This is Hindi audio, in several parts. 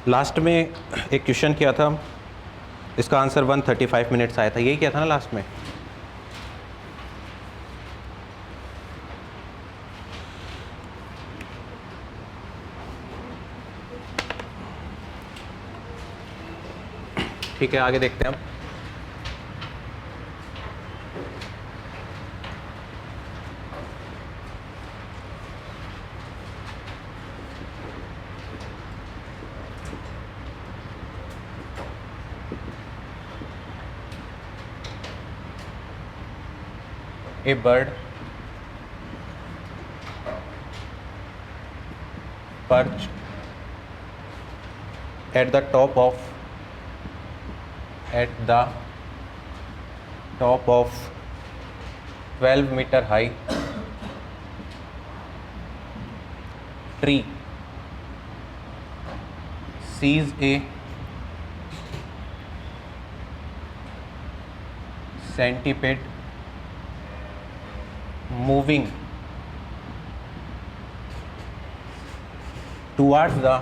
लास्ट में एक क्वेश्चन किया था, इसका आंसर 135 मिनट्स आया था, यही किया था ना लास्ट में। ठीक है, आगे देखते हैं हम। A bird perched at the top of 12-meter high tree sees a centipede moving towards the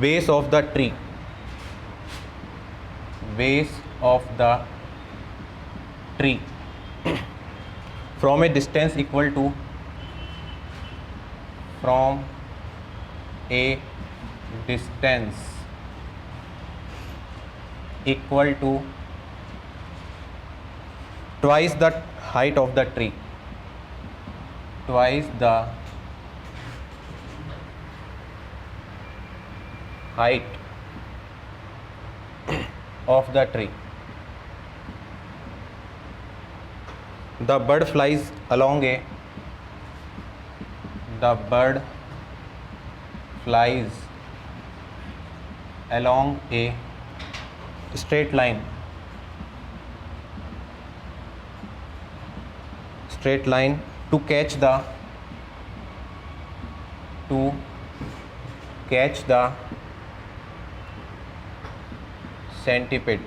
base of the tree, from a distance equal to twice the height of the tree, twice the height of the tree. The bird flies along a straight line to catch the centipede.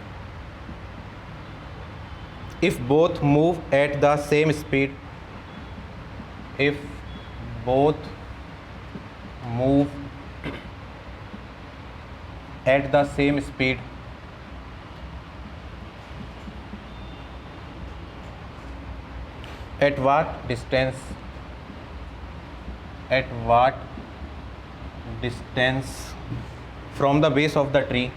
If both move at the same speed, at what distance from the base of the tree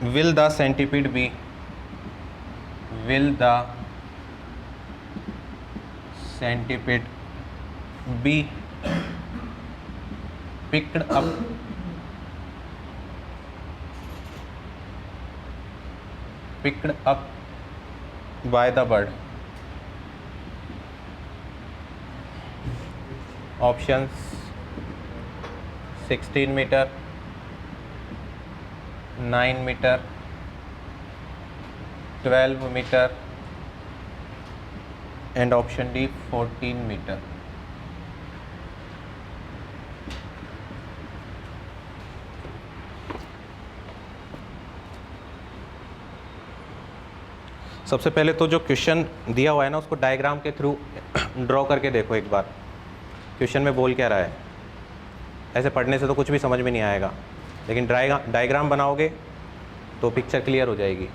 will the centipede be picked up by the bird? Options: 16 meter, 9 meter, 12 meter, and option D 14 meter. सबसे पहले तो जो क्वेश्चन दिया हुआ है ना, उसको डायग्राम के थ्रू ड्रॉ करके देखो एक बार, क्वेश्चन में बोल क्या रहा है। ऐसे पढ़ने से तो कुछ भी समझ में नहीं आएगा, लेकिन डायग्राम बनाओगे तो पिक्चर क्लियर हो जाएगी।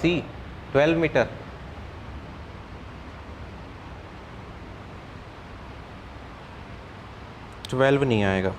सी 12 मीटर, 12 नहीं आएगा।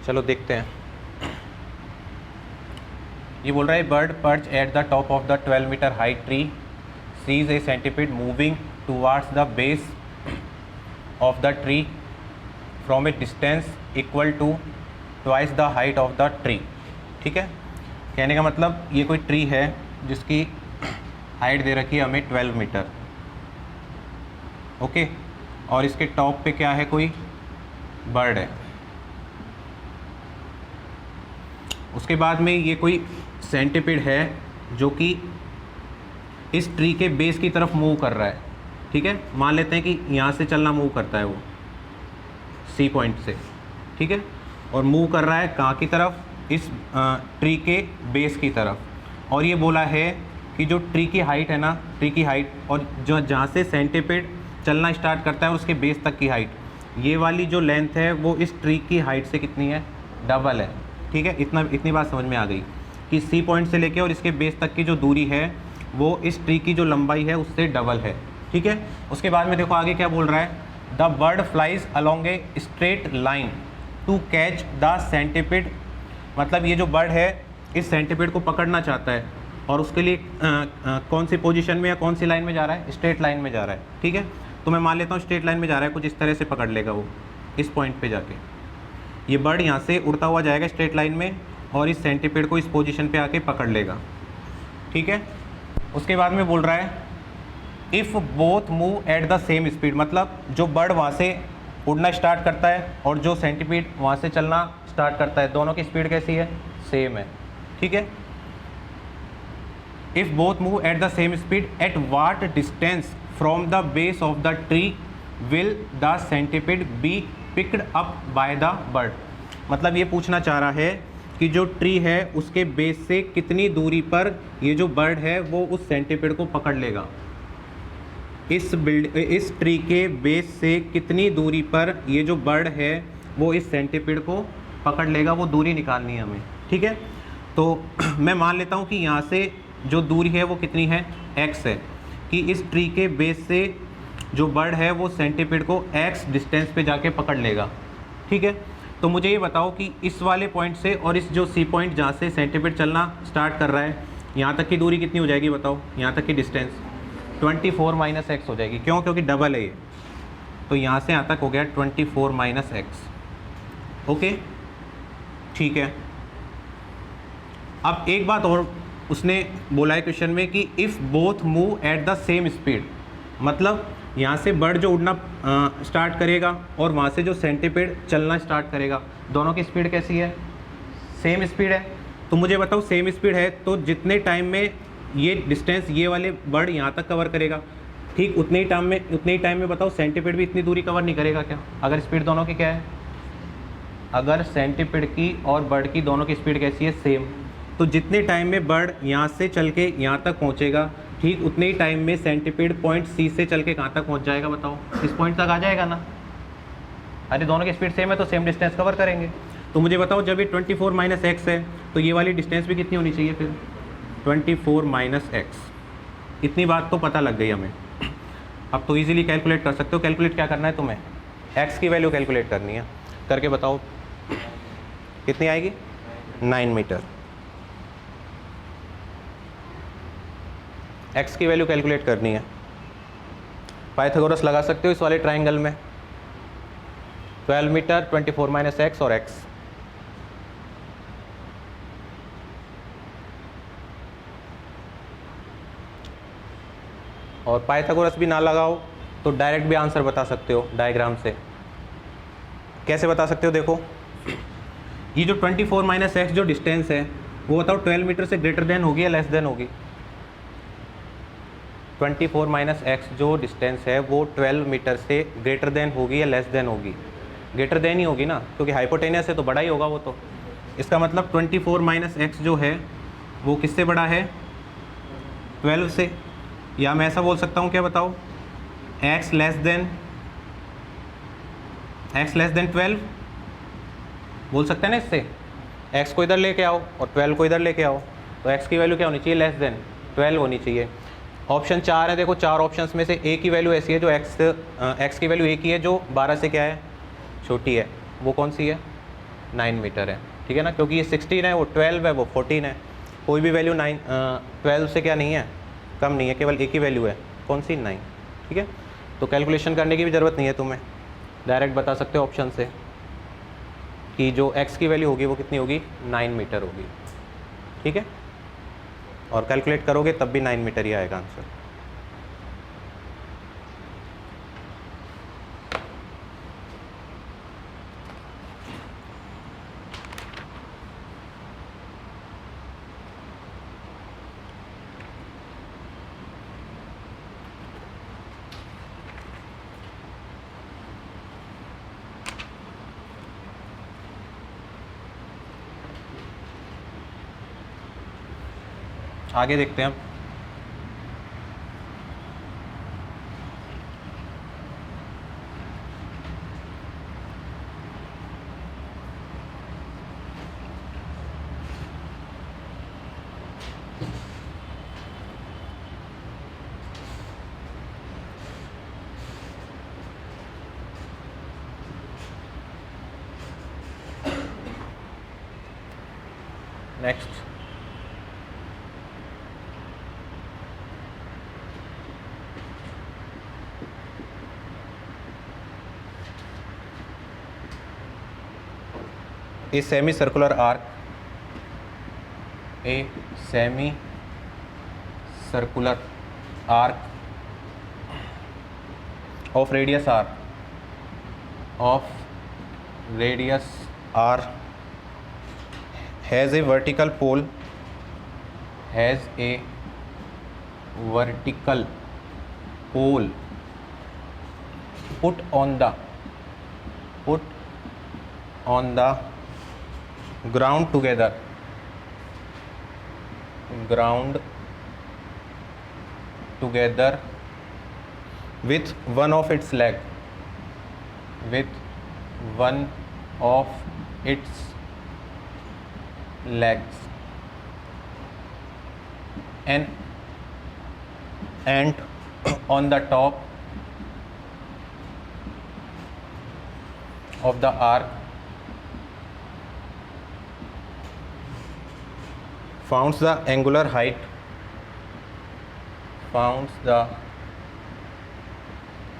चलो देखते हैं। ये बोल रहा है bird perch at the top of the 12 metre height tree sees a centipede moving towards the base of the tree from a distance equal to twice the height of the tree. ठीक है, कहने का मतलब ये कोई ट्री है जिसकी हाइट दे रखी है हमें 12 मीटर। ओके, और इसके टॉप पे क्या है, कोई बर्ड है। उसके बाद में ये कोई सेंटीपीड है जो कि इस ट्री के बेस की तरफ मूव कर रहा है। ठीक है, मान लेते हैं कि यहाँ से चलना मूव करता है वो सी पॉइंट से। ठीक है, और मूव कर रहा है कहाँ की तरफ, इस ट्री के बेस की तरफ। और ये बोला है कि जो ट्री की हाइट है ना, ट्री की हाइट और जो जहाँ से सेंटीपीड चलना स्टार्ट करता है उसके बेस तक की हाइट, ये वाली जो लेंथ है वो इस ट्री की हाइट से कितनी है, डबल है। ठीक है, इतनी बात समझ में आ गई कि सी पॉइंट से लेके और इसके बेस तक की जो दूरी है वो इस ट्री की जो लंबाई है उससे डबल है। ठीक है, उसके बाद में देखो आगे क्या बोल रहा है, the bird flies along a straight line to catch the centipede. मतलब ये जो बर्ड है इस सेंटीपीड को पकड़ना चाहता है और उसके लिए कौन सी पोजीशन में या कौन सी लाइन में जा रहा है, स्ट्रेट लाइन में जा रहा है। ठीक है, तो मैं मान लेता हूँ स्ट्रेट लाइन में जा रहा है, कुछ इस तरह से पकड़ लेगा वो इस पॉइंट पे जाके। ये बर्ड यहाँ से उड़ता हुआ जाएगा स्ट्रेट लाइन में और इस सेंटीपीड को इस पोजीशन पे आके पकड़ लेगा। ठीक है, उसके बाद में बोल रहा है if both move at the same speed. मतलब जो बर्ड वहाँ से उड़ना स्टार्ट करता है और जो सेंटीपीड वहाँ से चलना स्टार्ट करता है, दोनों की स्पीड कैसी है, सेम है। ठीक है, if both move at the same speed at what distance from the base of the tree will the centipede be picked up by the bird. मतलब ये पूछना चाह रहा है कि जो ट्री है उसके बेस से कितनी दूरी पर ये जो बर्ड है वो उस सेंटीपीड को पकड़ लेगा। इस ट्री के बेस से कितनी दूरी पर ये जो बर्ड है वो इस सेंटीपीड को पकड़ लेगा, वो दूरी निकालनी है हमें। ठीक है, तो मैं मान लेता हूँ कि यहाँ से जो दूरी है वो कितनी है, x है, कि इस ट्री के बेस से जो बर्ड है वो सेंटीपीड को x डिस्टेंस पे जाके पकड़ लेगा। ठीक है, तो मुझे ये बताओ कि इस वाले पॉइंट से और इस जो सी पॉइंट जहाँ से सेंटीपीड चलना स्टार्ट कर रहा है यहाँ तक की दूरी कितनी हो जाएगी, बताओ। यहाँ तक की डिस्टेंस 24 माइनस x हो जाएगी। क्यों, क्योंकि डबल है ये, तो यहाँ से यहाँ तक हो गया 24 माइनस x। ओके, ठीक है। अब एक बात और उसने बोला है क्वेश्चन में कि if both move at the same speed. मतलब यहाँ से बर्ड जो उड़ना स्टार्ट करेगा और वहाँ से जो सेंटीपीड चलना स्टार्ट करेगा, दोनों की स्पीड कैसी है, सेम स्पीड है। तो मुझे बताओ सेम स्पीड है तो जितने टाइम में ये डिस्टेंस ये वाले बर्ड यहाँ तक कवर करेगा, ठीक उतने ही टाइम में बताओ सेंटीपीड भी इतनी दूरी कवर नहीं करेगा क्या, अगर स्पीड दोनों की क्या है, अगर सेंटीपीड की और बर्ड की दोनों की स्पीड कैसी है, सेम। तो जितने टाइम में बर्ड यहाँ से चल के यहाँ तक पहुँचेगा, ठीक उतने ही टाइम में सेंटीपीड पॉइंट सी से चल के कहाँ तक पहुँच जाएगा, बताओ। इस पॉइंट तक आ जाएगा ना। अरे दोनों की स्पीड सेम है तो सेम डिस्टेंस कवर करेंगे। तो मुझे बताओ जब ये 24 माइनस एक्स है तो ये वाली डिस्टेंस भी कितनी होनी चाहिए फिर, 24 माइनस एक्स। इतनी बात तो पता लग गई हमें। अब तो इजीली कैलकुलेट कर सकते हो। कैलकुलेट क्या करना है तुम्हें, एक्स की वैल्यू कैलकुलेट करनी है। करके बताओ कितनी आएगी, 9 मीटर। एक्स की वैल्यू कैलकुलेट करनी है। पाइथागोरस लगा सकते हो इस वाले ट्राइंगल में, 12 मीटर, 24 माइनस एक्स और एक्स। और पाइथागोरस भी ना लगाओ तो डायरेक्ट भी आंसर बता सकते हो डायग्राम से। कैसे बता सकते हो, देखो ये जो 24 माइनस एक्स जो डिस्टेंस है वो बताओ 12 मीटर से ग्रेटर देन होगी या लेस देन होगी। 24 माइनस एक्स जो डिस्टेंस है वो 12 मीटर से ग्रेटर देन होगी या लेस देन होगी। ग्रेटर देन ही होगी ना, क्योंकि हाइपोटेनियस है तो बड़ा ही होगा वो। तो इसका मतलब 24 माइनस एक्स जो है वो किससे बड़ा है, 12 से। या मैं ऐसा बोल सकता हूँ, क्या बताओ, x लेस देन 12 बोल सकते हैं ना इससे। x को इधर लेके आओ और 12 को इधर लेके आओ, तो x की वैल्यू क्या होनी चाहिए, लेस देन 12 होनी चाहिए। ऑप्शन 4 है, देखो 4 ऑप्शंस में से एक की वैल्यू ऐसी है जो x की वैल्यू एक ही है जो 12 से क्या है, छोटी है। वो कौन सी है, 9 मीटर है, ठीक है ना, क्योंकि ये 16 है, वो 12 है, वो 14 है। कोई भी वैल्यू 12 से क्या नहीं है, कम नहीं है, केवल एक ही वैल्यू है, कौन सी, 9, ठीक है। तो कैलकुलेशन करने की भी ज़रूरत नहीं है तुम्हें, डायरेक्ट बता सकते हो ऑप्शन से कि जो x की वैल्यू होगी वो कितनी होगी, 9 मीटर होगी, ठीक है। और कैलकुलेट करोगे तब भी 9 मीटर ही आएगा आंसर। आगे देखते हैं। Next, a semicircular arc, a semicircular arc of radius r has a vertical pole put on the ground together with one of its legs and on the top of the arc founds the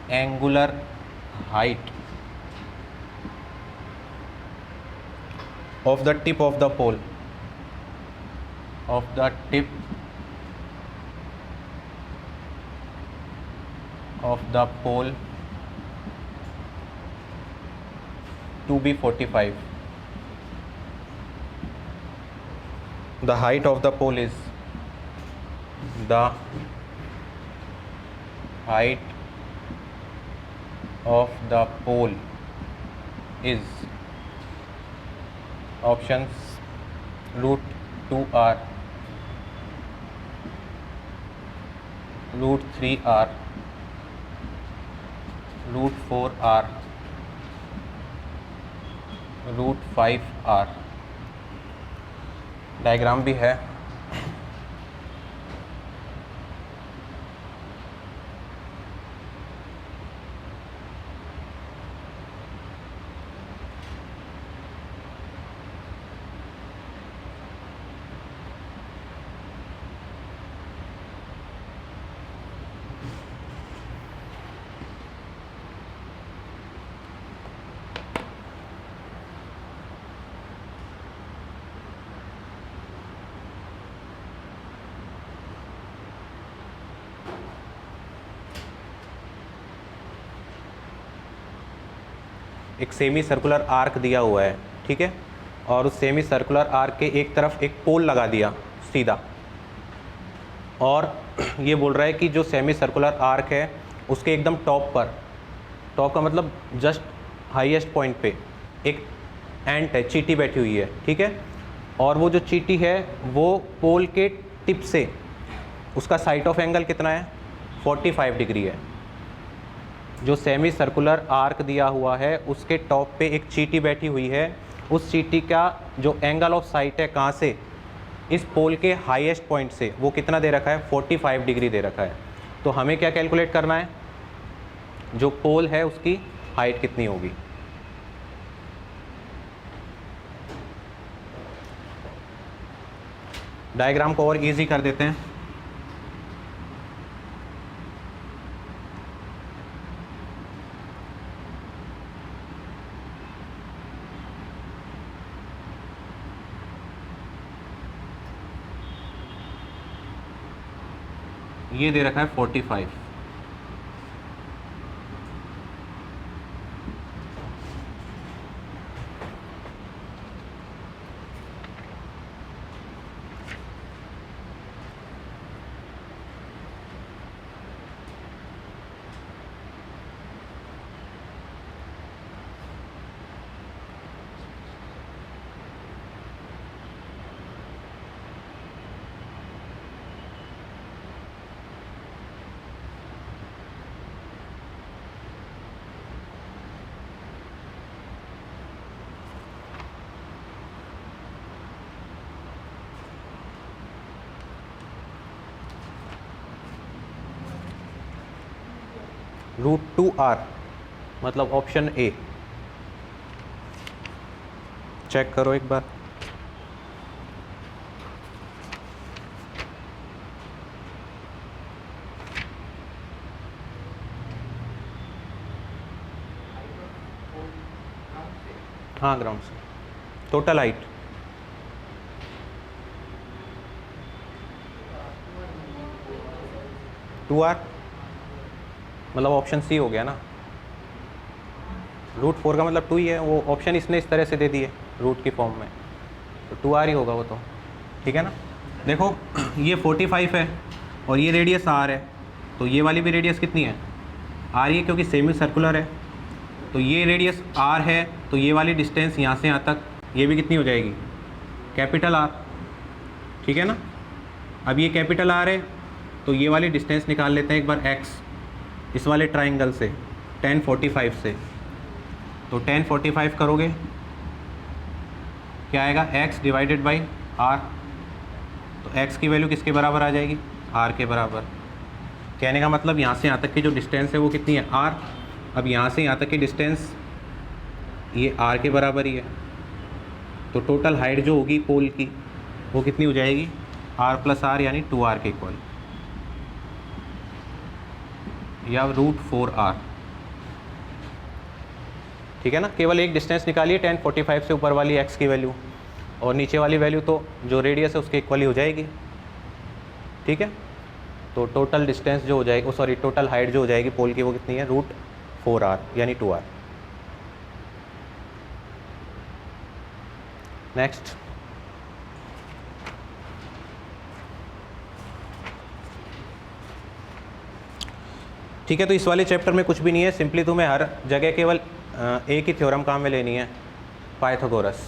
angular height of the tip of the pole to be 45. The height of the pole is options root 2r, root 3r, root 4r, root 5r। Diagram भी है। एक सेमी सर्कुलर आर्क दिया हुआ है, ठीक है, और उस सेमी सर्कुलर आर्क के एक तरफ एक पोल लगा दिया सीधा, और ये बोल रहा है कि जो सेमी सर्कुलर आर्क है उसके एकदम टॉप पर, टॉप का मतलब जस्ट हाईएस्ट पॉइंट पे एक एंट है, चींटी बैठी हुई है, ठीक है, और वो जो चींटी है वो पोल के टिप से, उसका साइड ऑफ एंगल कितना है, 45 डिग्री है। जो सेमी सर्कुलर आर्क दिया हुआ है उसके टॉप पे एक चींटी बैठी हुई है, उस चींटी का जो एंगल ऑफ साइट है कहाँ से, इस पोल के हाईएस्ट पॉइंट से, वो कितना दे रखा है, 45 डिग्री दे रखा है। तो हमें क्या कैलकुलेट करना है, जो पोल है उसकी हाइट कितनी होगी। डायग्राम को और इजी कर देते हैं। ये दे रखा है 45, √2r, मतलब ऑप्शन ए। चेक करो एक बार। हाँ, ग्राउंड से टोटल हाइट, √2r, मतलब ऑप्शन सी हो गया ना। √4 का मतलब 2 ही है, वो ऑप्शन इसने इस तरह से दे दिए रूट की फॉर्म में, तो 2r ही होगा वो तो, ठीक है ना। देखो ये 45 है और ये रेडियस r है, तो ये वाली भी रेडियस कितनी है, r ही है, क्योंकि सेमी सर्कुलर है, तो ये रेडियस r है, तो ये वाली डिस्टेंस यहाँ से यहाँ तक ये भी कितनी हो जाएगी, कैपिटल R, ठीक है ना। अब ये कैपिटल R है, तो ये वाली डिस्टेंस निकाल लेते हैं एक बार x, इस वाले ट्राइंगल से, tan 45 से, तो tan 45 करोगे क्या आएगा, x डिवाइडेड बाई r, तो x की वैल्यू किसके बराबर आ जाएगी, r के बराबर। कहने का मतलब यहाँ से यहाँ तक की जो डिस्टेंस है वो कितनी है, r। अब यहाँ से यहाँ तक की डिस्टेंस ये r के बराबर ही है, तो टोटल हाइट जो होगी पोल की वो कितनी हो जाएगी, r प्लस r, यानी 2r के इक्वल, या √4r, ठीक है ना। केवल एक डिस्टेंस निकालिए tan 45 से, ऊपर वाली x की वैल्यू और नीचे वाली वैल्यू तो जो रेडियस है उसके इक्वल ही हो जाएगी, ठीक है। तो टोटल डिस्टेंस जो हो जाएगी, सॉरी टोटल हाइट जो हो जाएगी पोल की वो कितनी है, √4r, यानी 2r। नेक्स्ट, ठीक है। तो इस वाले चैप्टर में कुछ भी नहीं है, सिंपली तुम्हें हर जगह केवल एक ही थ्योरम काम में लेनी है, पाइथागोरस।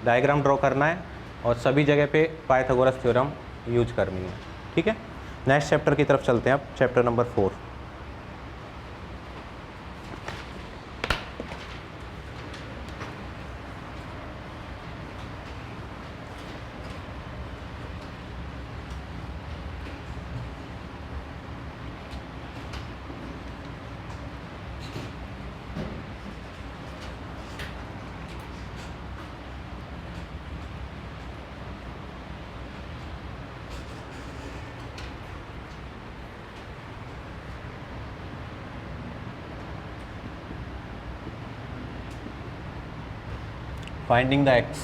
डायग्राम ड्रॉ करना है और सभी जगह पे पाइथागोरस थ्योरम यूज करनी है, ठीक है। नेक्स्ट चैप्टर की तरफ चलते हैं अब, chapter number 4। Finding the x.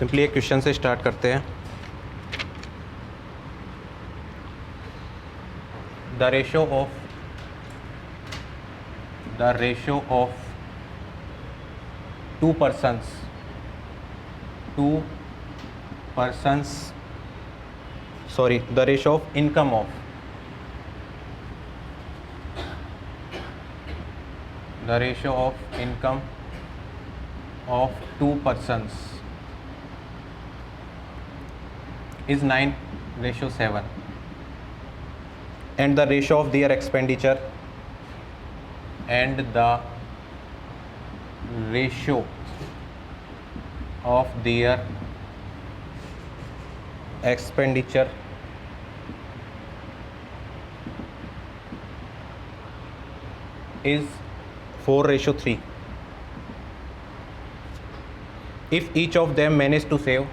Simply एक क्वेश्चन से स्टार्ट करते हैं। The ratio of two persons sorry the ratio of income of two persons is 9:7, and the ratio of their expenditure is 4:3. If each of them manage to save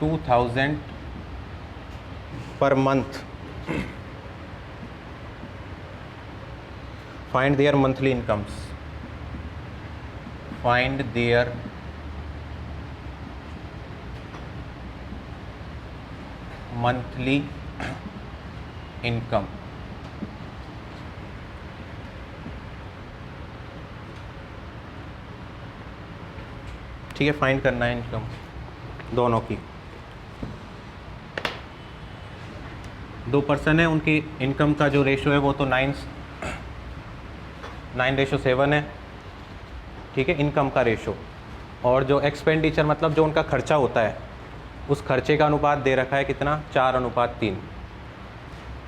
2,000 per month, find their monthly incomes. ठीक है, फाइंड करना है इनकम दोनों की। दो पर्सन है, उनकी इनकम का जो रेशो है वो तो 9:7 है। ठीक है, इनकम का रेशो। और जो एक्सपेंडिचर मतलब जो उनका खर्चा होता है, उस खर्चे का अनुपात दे रखा है कितना, 4:3।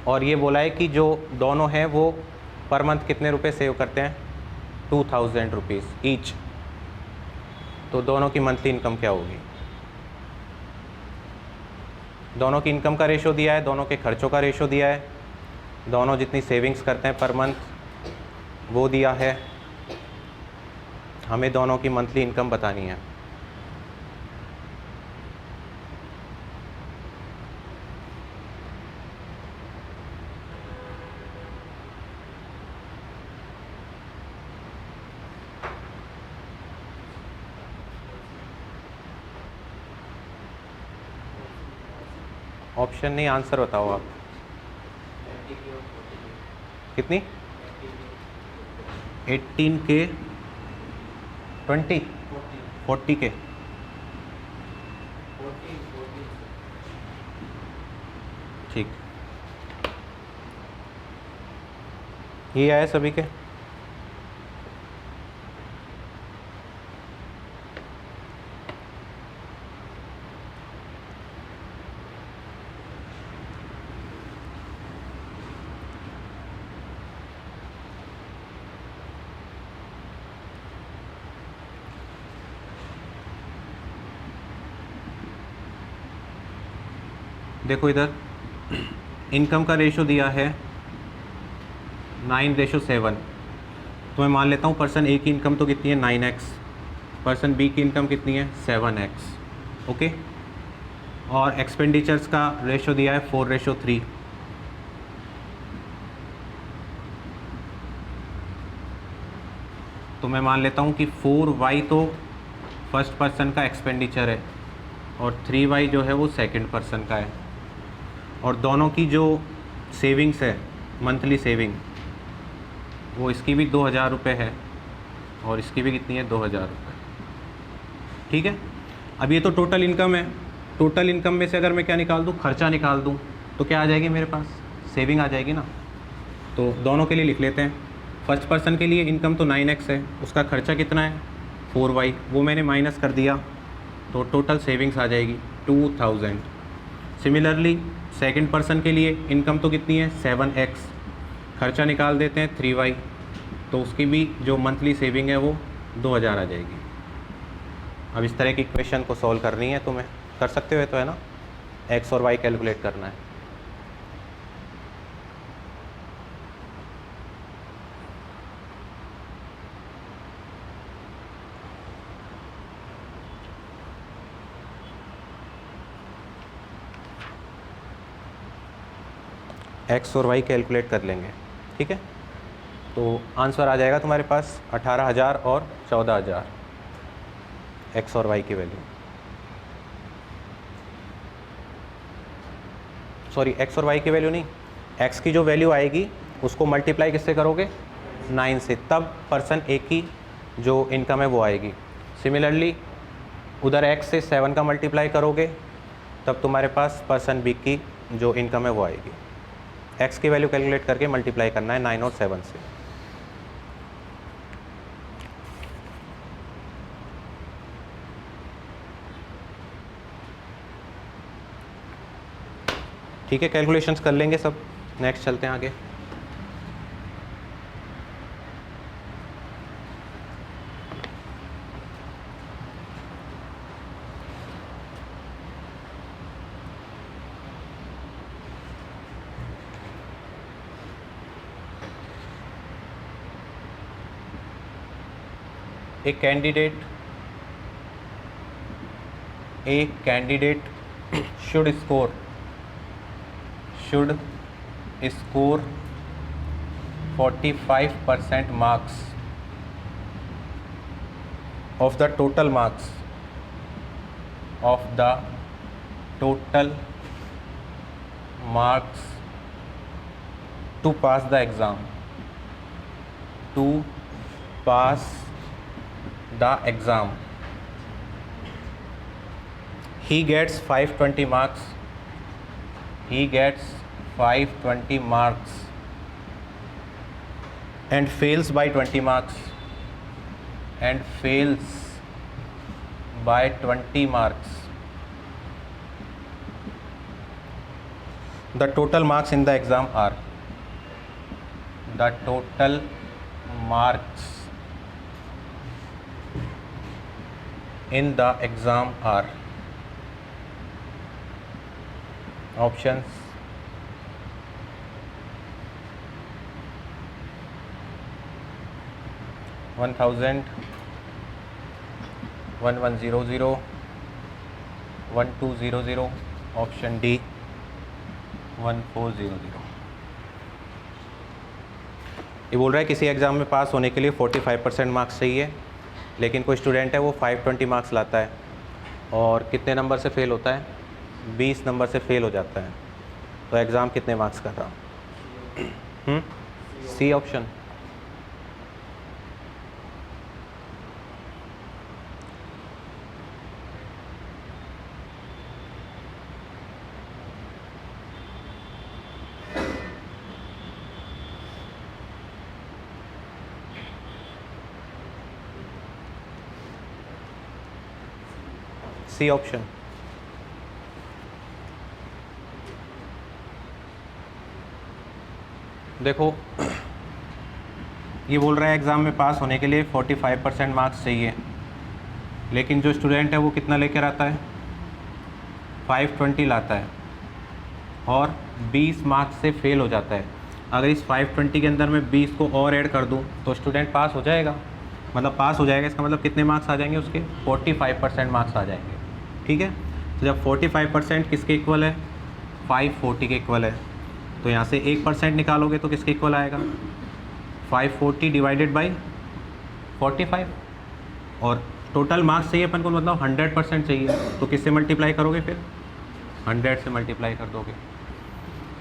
और ये बोला है कि जो दोनों हैं वो पर मंथ कितने रुपए सेव करते हैं, 2,000 रुपीज़ ईच। तो दोनों की मंथली इनकम क्या होगी। दोनों की इनकम का रेशो दिया है, दोनों के खर्चों का रेशो दिया है, दोनों जितनी सेविंग्स करते हैं पर मंथ वो दिया है। हमें दोनों की मंथली इनकम बतानी है। ऑप्शन नहीं, आंसर बताओ आप। कितनी, 18 के 20 40 के। ठीक, ये आए सभी के। देखो इधर इनकम का रेशो दिया है 9:7। तो मैं मान लेता हूँ पर्सन ए की इनकम तो कितनी है, 9x, पर्सन बी की इनकम कितनी है, 7x। ओके, और एक्सपेंडिचर्स का रेशो दिया है 4:3। तो मैं मान लेता हूँ कि 4y तो फर्स्ट पर्सन का एक्सपेंडिचर है और 3y जो है वो सेकंड पर्सन का है। और दोनों की जो सेविंग्स है, मंथली सेविंग, वो इसकी भी 2,000 रुपये है और इसकी भी कितनी है, 2,000 रुपये। ठीक है, अब ये तो टोटल इनकम है। टोटल इनकम में से अगर मैं क्या निकाल दूँ, खर्चा निकाल दूँ, तो क्या आ जाएगी मेरे पास, सेविंग आ जाएगी ना। तो दोनों के लिए लिख लेते हैं। फर्स्ट पर्सन के लिए इनकम तो 9x है, उसका खर्चा कितना है, 4y, वो मैंने माइनस कर दिया, तो टोटल सेविंग्स आ जाएगी 2,000। सिमिलरली सेकंड पर्सन के लिए इनकम तो कितनी है, 7x, खर्चा निकाल देते हैं 3y, तो उसकी भी जो मंथली सेविंग है वो 2,000 आ जाएगी। अब इस तरह की इक्वेशन को सॉल्व करनी है तुम्हें, कर सकते हो तो, है ना। x और y कैलकुलेट करना है। एक्स और वाई कैलकुलेट कर लेंगे, ठीक है। तो आंसर आ जाएगा तुम्हारे पास 18,000 और 14,000 एक्स और वाई की वैल्यू। सॉरी, एक्स और वाई की वैल्यू नहीं, एक्स की जो वैल्यू आएगी उसको मल्टीप्लाई किससे करोगे, 9 से, तब पर्सन ए की जो इनकम है वो आएगी। सिमिलरली उधर एक्स से 7 का मल्टीप्लाई करोगे तब तुम्हारे पास पर्सन बी की जो इनकम है वो आएगी। एक्स की वैल्यू कैलकुलेट करके मल्टीप्लाई करना है 9 और 7 से। ठीक है, कैलकुलेशंस कर लेंगे सब। नेक्स्ट चलते हैं आगे। A candidate should score 45% marks of the total marks to pass the exam. He gets 520 marks and fails by 20 marks The total marks in the exam are options 1000, 1100, 1200, option D 1400। ये बोल रहा है किसी एग्ज़ाम में पास होने के लिए 45% मार्क्स चाहिए, लेकिन कोई स्टूडेंट है वो 520 मार्क्स लाता है और कितने नंबर से फेल होता है, 20 नंबर से फेल हो जाता है, तो एग्ज़ाम कितने मार्क्स का था? C option. C option. देखो ये बोल रहा है एग्ज़ाम में पास होने के लिए 45% मार्क्स चाहिए, लेकिन जो स्टूडेंट है वो कितना लेकर आता है, 520 लाता है और 20 मार्क्स से फेल हो जाता है। अगर इस 520 के अंदर मैं 20 को और ऐड कर दूं तो स्टूडेंट पास हो जाएगा, मतलब पास हो जाएगा। इसका मतलब कितने मार्क्स आ जाएंगे उसके, 45% मार्क्स आ जाएंगे, ठीक है। तो जब 45% किसके इक्वल है, 540 के इक्वल है, तो यहाँ से 1% निकालोगे तो किसके इक्वल आएगा, 540 डिवाइडेड बाई 45, और टोटल मार्क्स चाहिए अपन को, मतलब 100% चाहिए, तो किससे मल्टीप्लाई करोगे, फिर 100 से मल्टीप्लाई कर दोगे,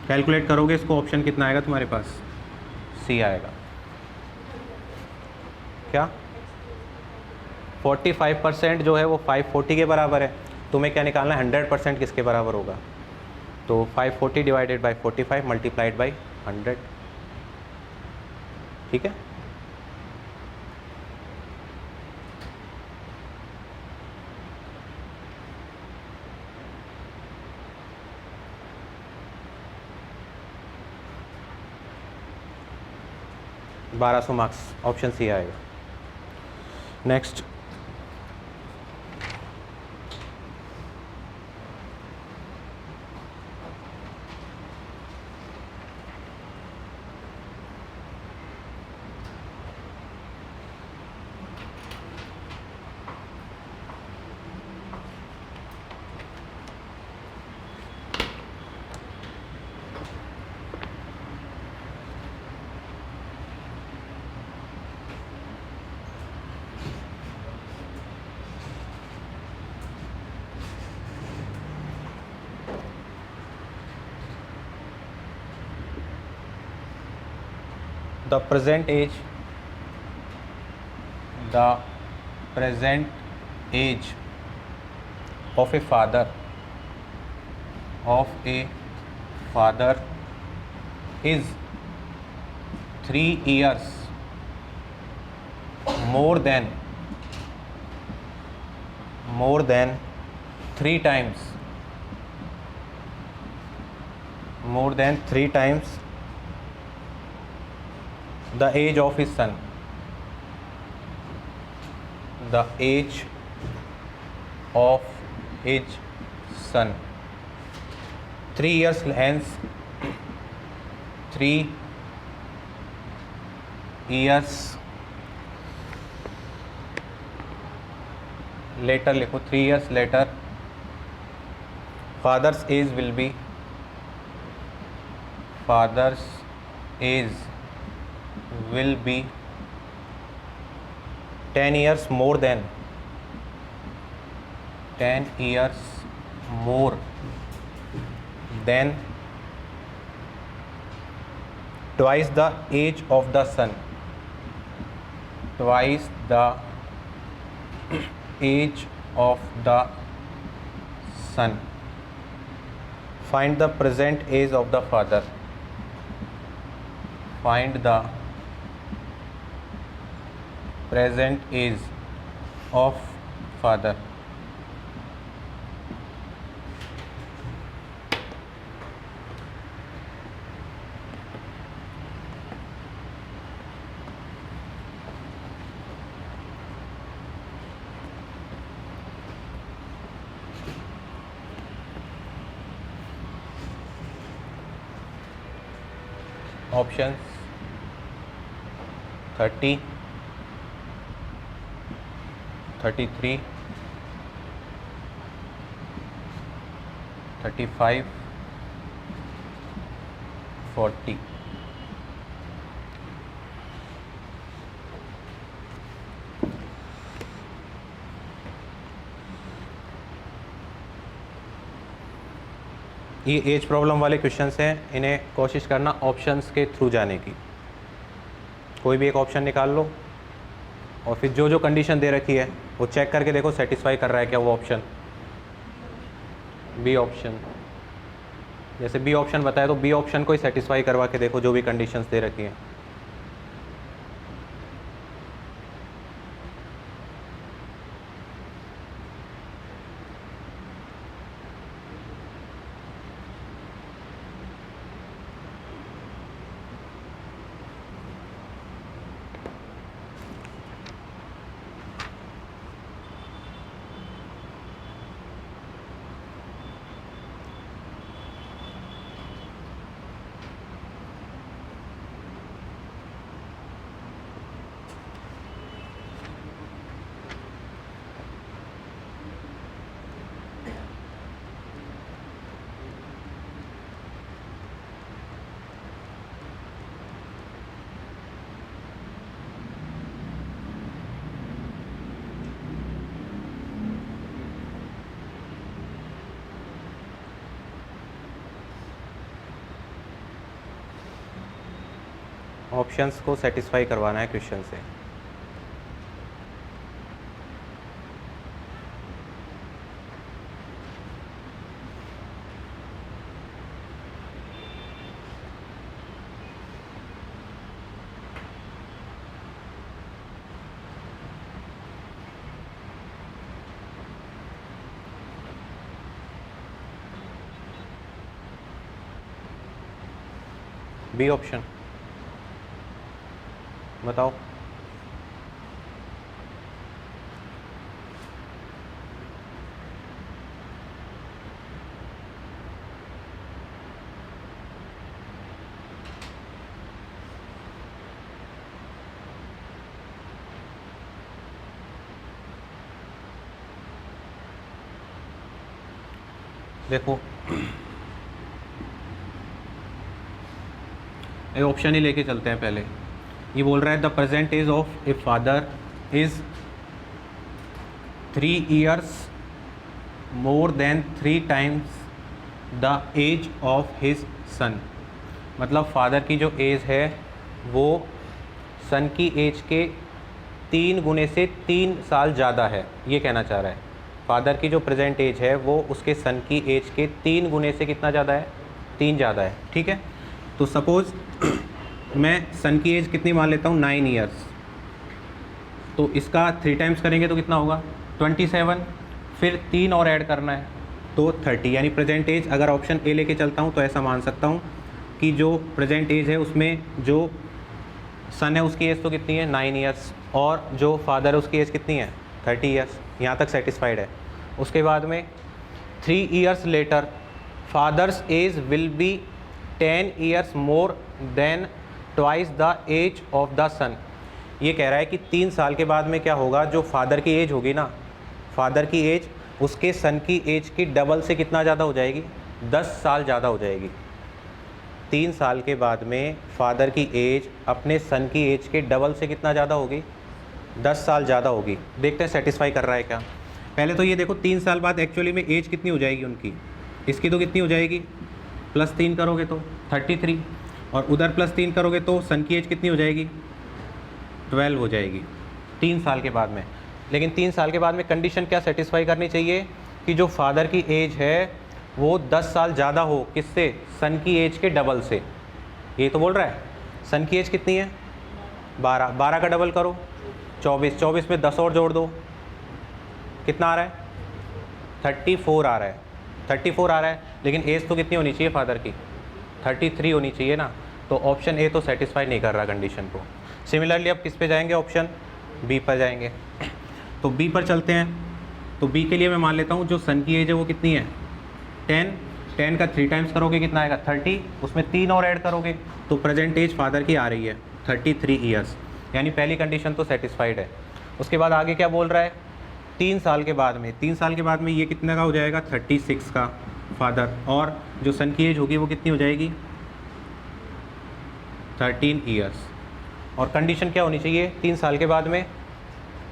कैलकुलेट करोगे इसको, ऑप्शन कितना आएगा तुम्हारे पास, सी आएगा। क्या 45% जो है वो 540 के बराबर है, तुम्हें क्या निकालना है, 100% किसके बराबर होगा, तो 540 डिवाइडेड बाई 45 मल्टीप्लाइड बाई 100, ठीक है। $1200 मार्क्स, ऑप्शन सी आएगा। Next, the present age of a father is 3 years more than 3 times the age of his son. The age of his son. 3 years hence 3 years later लिखो 3 years later father's age will be 10 years more than 10 years more than twice the age of the son. Twice the age of the son. Find the present age of the father. Find the present age of father. Options 30, 33, 35, 40. ये एज प्रॉब्लम वाले क्वेश्चंस हैं, इन्हें कोशिश करना ऑप्शंस के थ्रू जाने की। कोई भी एक ऑप्शन निकाल लो और फिर जो जो कंडीशन दे रखी है वो चेक करके देखो सेटिस्फाई कर रहा है क्या वो ऑप्शन। बी ऑप्शन, जैसे बी ऑप्शन बताया तो बी ऑप्शन को ही सेटिस्फाई करवा के देखो जो भी कंडीशंस दे रखी हैं। ऑप्शंस को सेटिस्फाई करवाना है क्वेश्चन से। बी ऑप्शन बताओ। देखो ये ऑप्शन ही लेके चलते हैं पहले। ये बोल रहा है the present age of a father is 3 years more than 3 times the age of his son. मतलब फादर की जो एज है वो सन की एज के 3 गुने से 3 साल ज़्यादा है, ये कहना चाह रहा है। फादर की जो प्रेजेंट एज है वो उसके सन की एज के 3 गुने से कितना ज़्यादा है, 3 ज़्यादा है, ठीक है। तो सपोज़ मैं सन की एज कितनी मान लेता हूँ, 9 ईयर्स, तो इसका 3 टाइम्स करेंगे तो कितना होगा, 27, फिर 3 और ऐड करना है तो 30, यानी प्रेजेंट एज अगर ऑप्शन ए लेके चलता हूँ तो ऐसा मान सकता हूँ कि जो प्रेजेंट एज है उसमें जो सन है उसकी एज तो कितनी है, 9 ईयर्स, और जो फादर है उसकी एज कितनी है, 30 ईयर्स। यहाँ तक सेटिस्फाइड है। उसके बाद में 3 years later father's age will be 10 years more than twice the age of the son. ये कह रहा है कि 3 साल के बाद में क्या होगा, जो फादर की एज होगी ना, फादर की एज उसके सन की एज की डबल से कितना ज़्यादा हो जाएगी, 10 साल ज़्यादा हो जाएगी। 3 साल के बाद में फादर की एज अपने सन की एज के डबल से कितना ज़्यादा होगी, 10 साल ज़्यादा होगी। देखते हैं सेटिस्फाई कर रहा है क्या। पहले तो ये देखो 3 साल बाद एक्चुअली में एज कितनी हो जाएगी उनकी, इसकी तो कितनी हो जाएगी, +3 करोगे तो 33, और उधर +3 करोगे तो सन की एज कितनी हो जाएगी, 12 हो जाएगी 3 साल के बाद में। लेकिन 3 साल के बाद में कंडीशन क्या सेटिस्फाई करनी चाहिए कि जो फादर की एज है वो 10 साल ज़्यादा हो, किससे, सन की एज के डबल से। ये तो बोल रहा है सन की एज कितनी है, 12, 12 का डबल करो 24, 24 में 10 और जोड़ दो, कितना आ रहा है, 34 आ रहा है, 34 आ रहा है। लेकिन एज तो कितनी होनी चाहिए फादर की, 33 होनी चाहिए ना। तो ऑप्शन ए तो सेटिस्फाई नहीं कर रहा कंडीशन को। सिमिलरली अब किस पे जाएंगे, ऑप्शन बी पर जाएंगे। तो बी पर चलते हैं। तो बी के लिए मैं मान लेता हूँ जो सन की एज है वो कितनी है, 10 का 3 टाइम्स करोगे कितना आएगा, 30, उसमें 3 और ऐड करोगे तो प्रेजेंट एज फादर की आ रही है 33 ईयर्स, यानी पहली कंडीशन तो सेटिस्फाइड है। उसके बाद आगे क्या बोल रहा है, 3 साल के बाद में, 3 साल के बाद में ये कितने का हो जाएगा, 36 का फादर, और जो सन की एज होगी वो कितनी हो जाएगी, 13 ईयर्स। और कंडीशन क्या होनी चाहिए 3 साल के बाद में,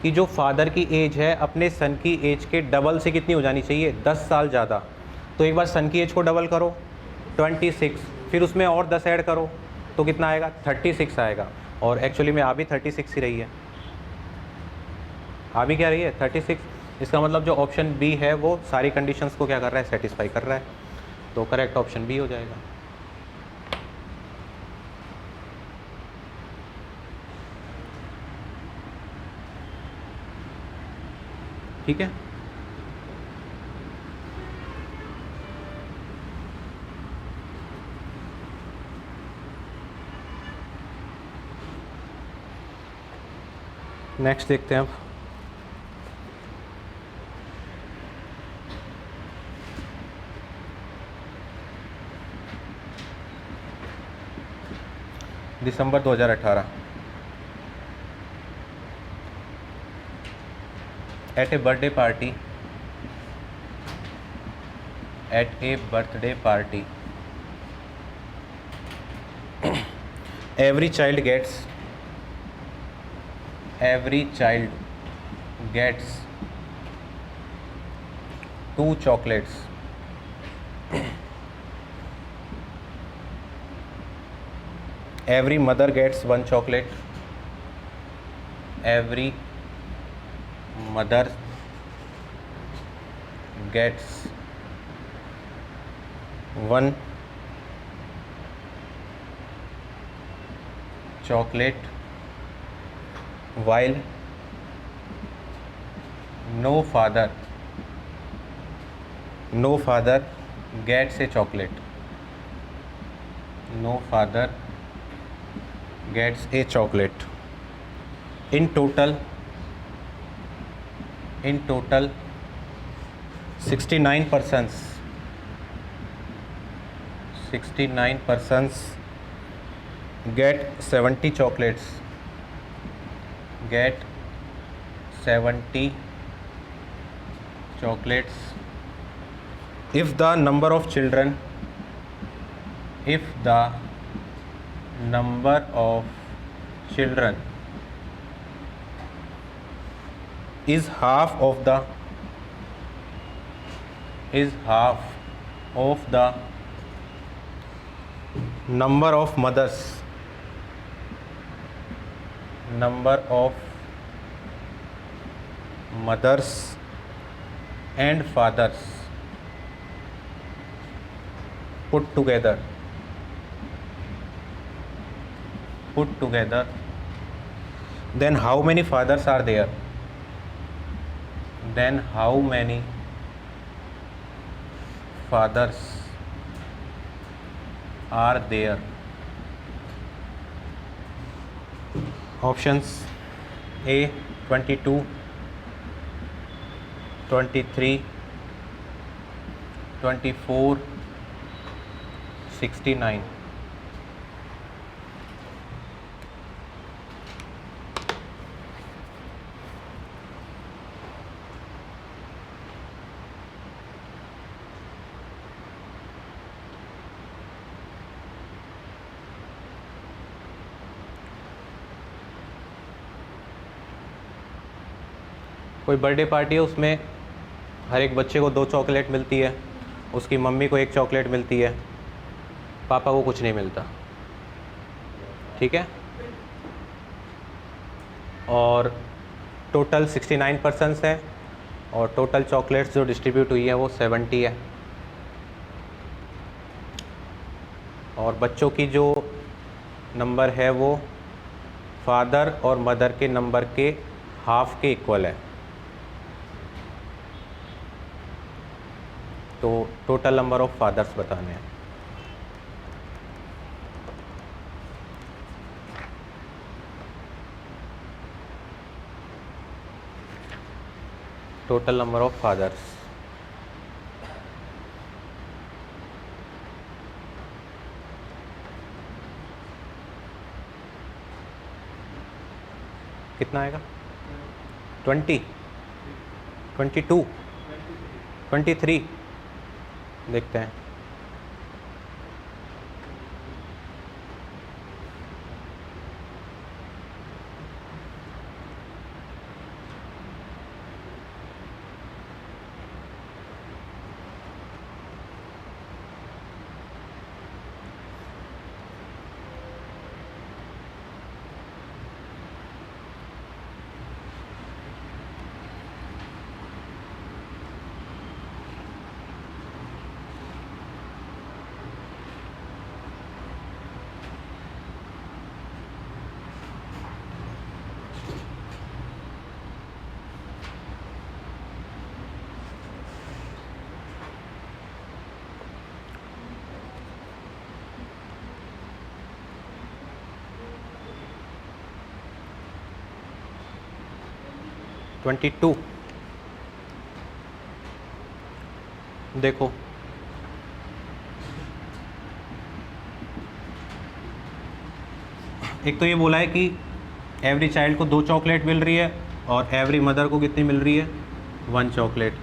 कि जो फादर की एज है अपने सन की एज के डबल से कितनी हो जानी चाहिए, 10 साल ज़्यादा। तो एक बार सन की एज को डबल करो 26, फिर उसमें और 10 ऐड करो तो कितना आएगा, 36 आएगा। और एक्चुअली में आ भी 36 ही रही है, आ भी क्या रही है, 36। इसका मतलब जो ऑप्शन बी है वो सारी कंडीशंस को क्या कर रहा है, सेटिस्फाई कर रहा है। तो करेक्ट ऑप्शन बी हो जाएगा। ठीक है, नेक्स्ट देखते हैं अब। दिसंबर 2018, at a birthday party, every child gets 2 chocolates. Every mother gets 1 chocolate. Every mother gets 1 chocolate, while no father gets a chocolate. No father gets a chocolate. In total 69 persons get 70 chocolates. Get 70 chocolates if the number of children is half of the number of mothers number of mothers and fathers put together then how many fathers are there, then how many fathers are there? Options A 22, 23, 24, 69. कोई बर्थडे पार्टी है, उसमें हर एक बच्चे को 2 चॉकलेट मिलती है, उसकी मम्मी को 1 चॉकलेट मिलती है, पापा को कुछ नहीं मिलता, ठीक है। और टोटल 69 पर्सन्स है और टोटल चॉकलेट्स जो डिस्ट्रीब्यूट हुई है वो 70 है। और बच्चों की जो नंबर है वो फादर और मदर के नंबर के हाफ के इक्वल है। तो टोटल नंबर ऑफ फादर्स बताने हैं। टोटल नंबर ऑफ फादर्स, कितना आएगा? 20, 22, 23, देखते हैं। ट्वेंटी टू, देखो एक तो ये बोला है कि एवरी चाइल्ड को 2 चॉकलेट मिल रही है और एवरी मदर को कितनी मिल रही है? 1 चॉकलेट।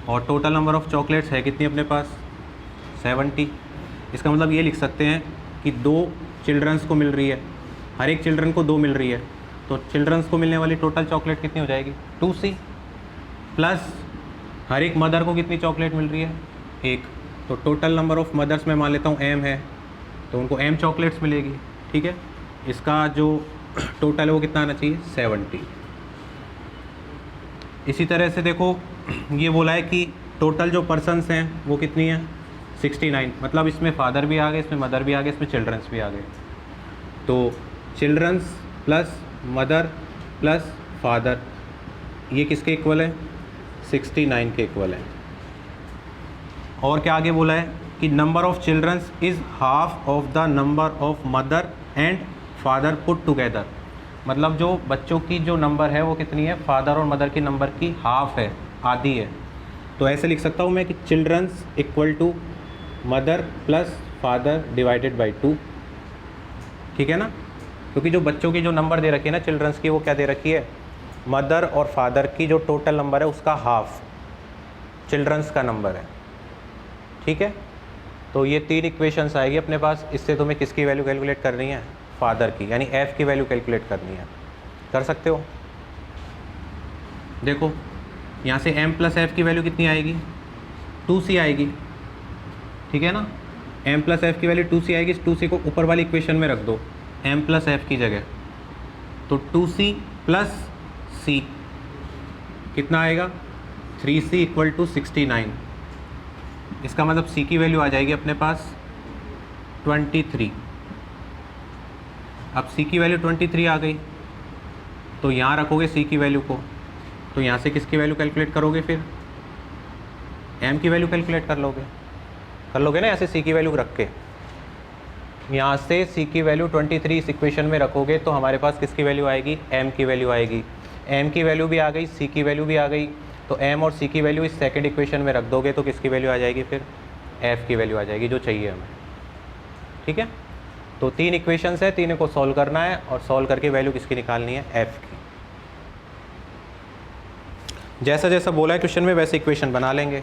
और टोटल नंबर ऑफ़ चॉकलेट्स है कितनी अपने पास? 70। इसका मतलब ये लिख सकते हैं कि 2 चिल्ड्रंस को मिल रही है, हर एक चिल्ड्रन को 2 मिल रही है, तो चिल्ड्रंस को मिलने वाली टोटल चॉकलेट कितनी हो जाएगी? 2C। प्लस हर एक मदर को कितनी चॉकलेट मिल रही है? 1। तो टोटल नंबर ऑफ़ मदर्स मैं मान लेता हूँ M है, तो उनको M चॉकलेट्स मिलेगी, ठीक है। इसका जो टोटल है वो कितना आना चाहिए? 70। इसी तरह से देखो ये बोला है कि टोटल जो पर्सन्स हैं वो कितनी है? 69। मतलब इसमें फादर भी आ गए, इसमें मदर भी आ गए, इसमें चिल्ड्रंस भी आ गए। तो childrens plus mother plus father ये किसके इक्वल है? 69 के इक्वल है। और क्या आगे बोला है कि number of childrens is half of the number of mother and father put together. मतलब जो बच्चों की जो नंबर है वो कितनी है? फादर और मदर की नंबर की हाफ है, आधी है। तो ऐसे लिख सकता हूँ मैं कि childrens equal to mother plus father divided by 2, ठीक है ना। क्योंकि जो बच्चों की जो नंबर दे रखी है ना चिल्ड्रंस की, वो क्या दे रखी है? मदर और फादर की जो टोटल नंबर है उसका हाफ चिल्ड्रंस का नंबर है, ठीक है। तो ये 3 इक्वेशंस आएगी अपने पास। इससे तुम्हें किसकी वैल्यू कैलकुलेट करनी है? फादर की, यानी F की वैल्यू कैलकुलेट करनी है। कर सकते हो। देखो यहाँ से M प्लस F की वैल्यू कितनी आएगी? 2C आएगी, ठीक है ना। M प्लस F की वैल्यू 2C आएगी। इस 2C को ऊपर वाली इक्वेशन में रख दो M प्लस F की जगह, तो 2c प्लस c कितना आएगा, 3c इक्वल टू 69। इसका मतलब c की वैल्यू आ जाएगी अपने पास 23। अब c की वैल्यू 23 आ गई, तो यहाँ रखोगे c की वैल्यू को, तो यहाँ से किसकी वैल्यू कैलकुलेट करोगे, फिर m की वैल्यू कैलकुलेट कर लोगे ना ऐसे c की वैल्यू रख के। यहाँ से c की वैल्यू 23 इस इक्वेशन में रखोगे तो हमारे पास किसकी वैल्यू आएगी, m की वैल्यू आएगी। m की वैल्यू भी आ गई, c की वैल्यू भी आ गई, तो m और c की वैल्यू इस सेकंड इक्वेशन में रख दोगे तो किसकी वैल्यू आ जाएगी, फिर f की वैल्यू आ जाएगी जो चाहिए हमें। ठीक है, तो 3 इक्वेशंस है, तीनों को सॉल्व करना है और सॉल्व करके वैल्यू किसकी निकालनी है, f की। जैसा जैसा बोला है क्वेश्चन में वैसे इक्वेशन बना लेंगे।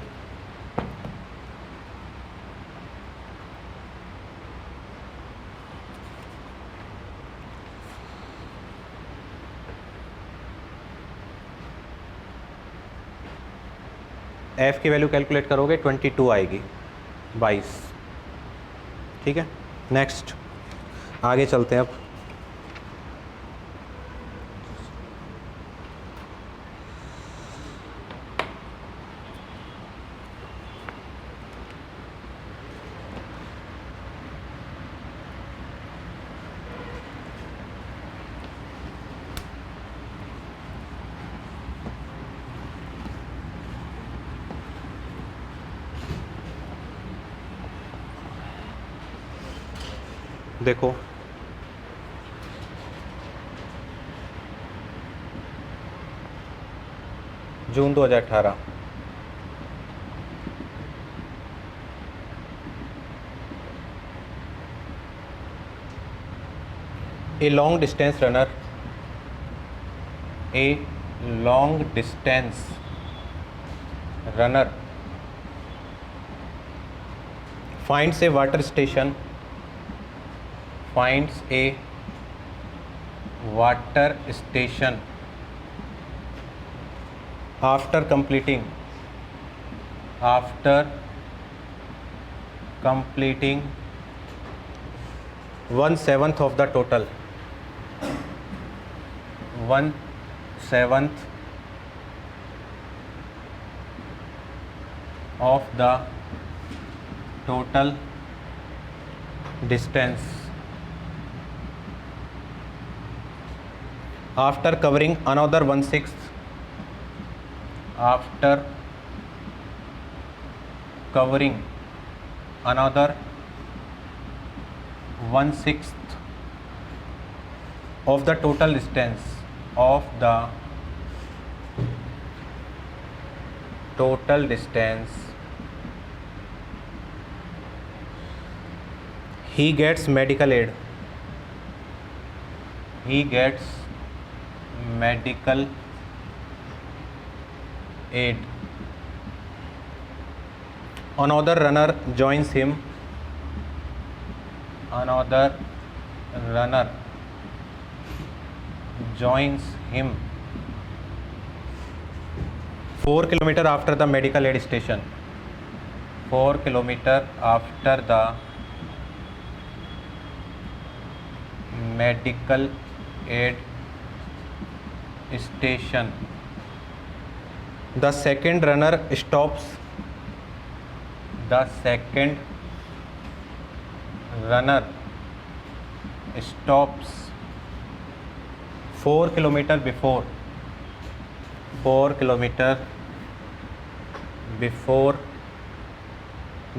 f की वैल्यू कैलकुलेट करोगे 22 आएगी, 22। ठीक है, नेक्स्ट आगे चलते हैं अब। देखो जून 2018, a long distance runner finds a water station after completing 1/7 of the total, 1/7 of the total distance after covering another 1/6 after covering another 1/6 of the total distance he gets medical aid another runner joins him 4 kilometer after the medical aid station, 4 kilometer after the medical aid station. The second runner stops 4 kilometer before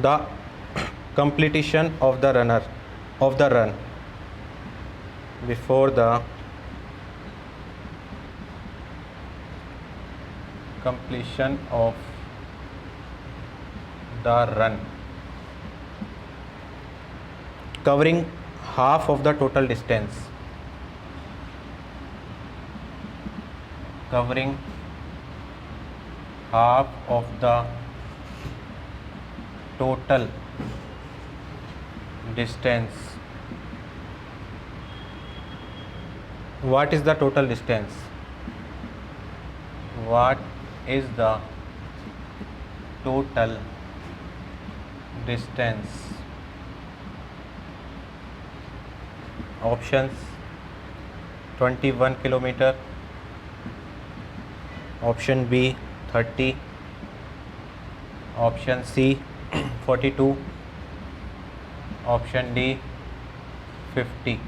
the completion of the run. Before the completion of the run, covering half of the total distance, What is the total distance? Options: 21 kilometre, option B 30, option C 42, option D 50।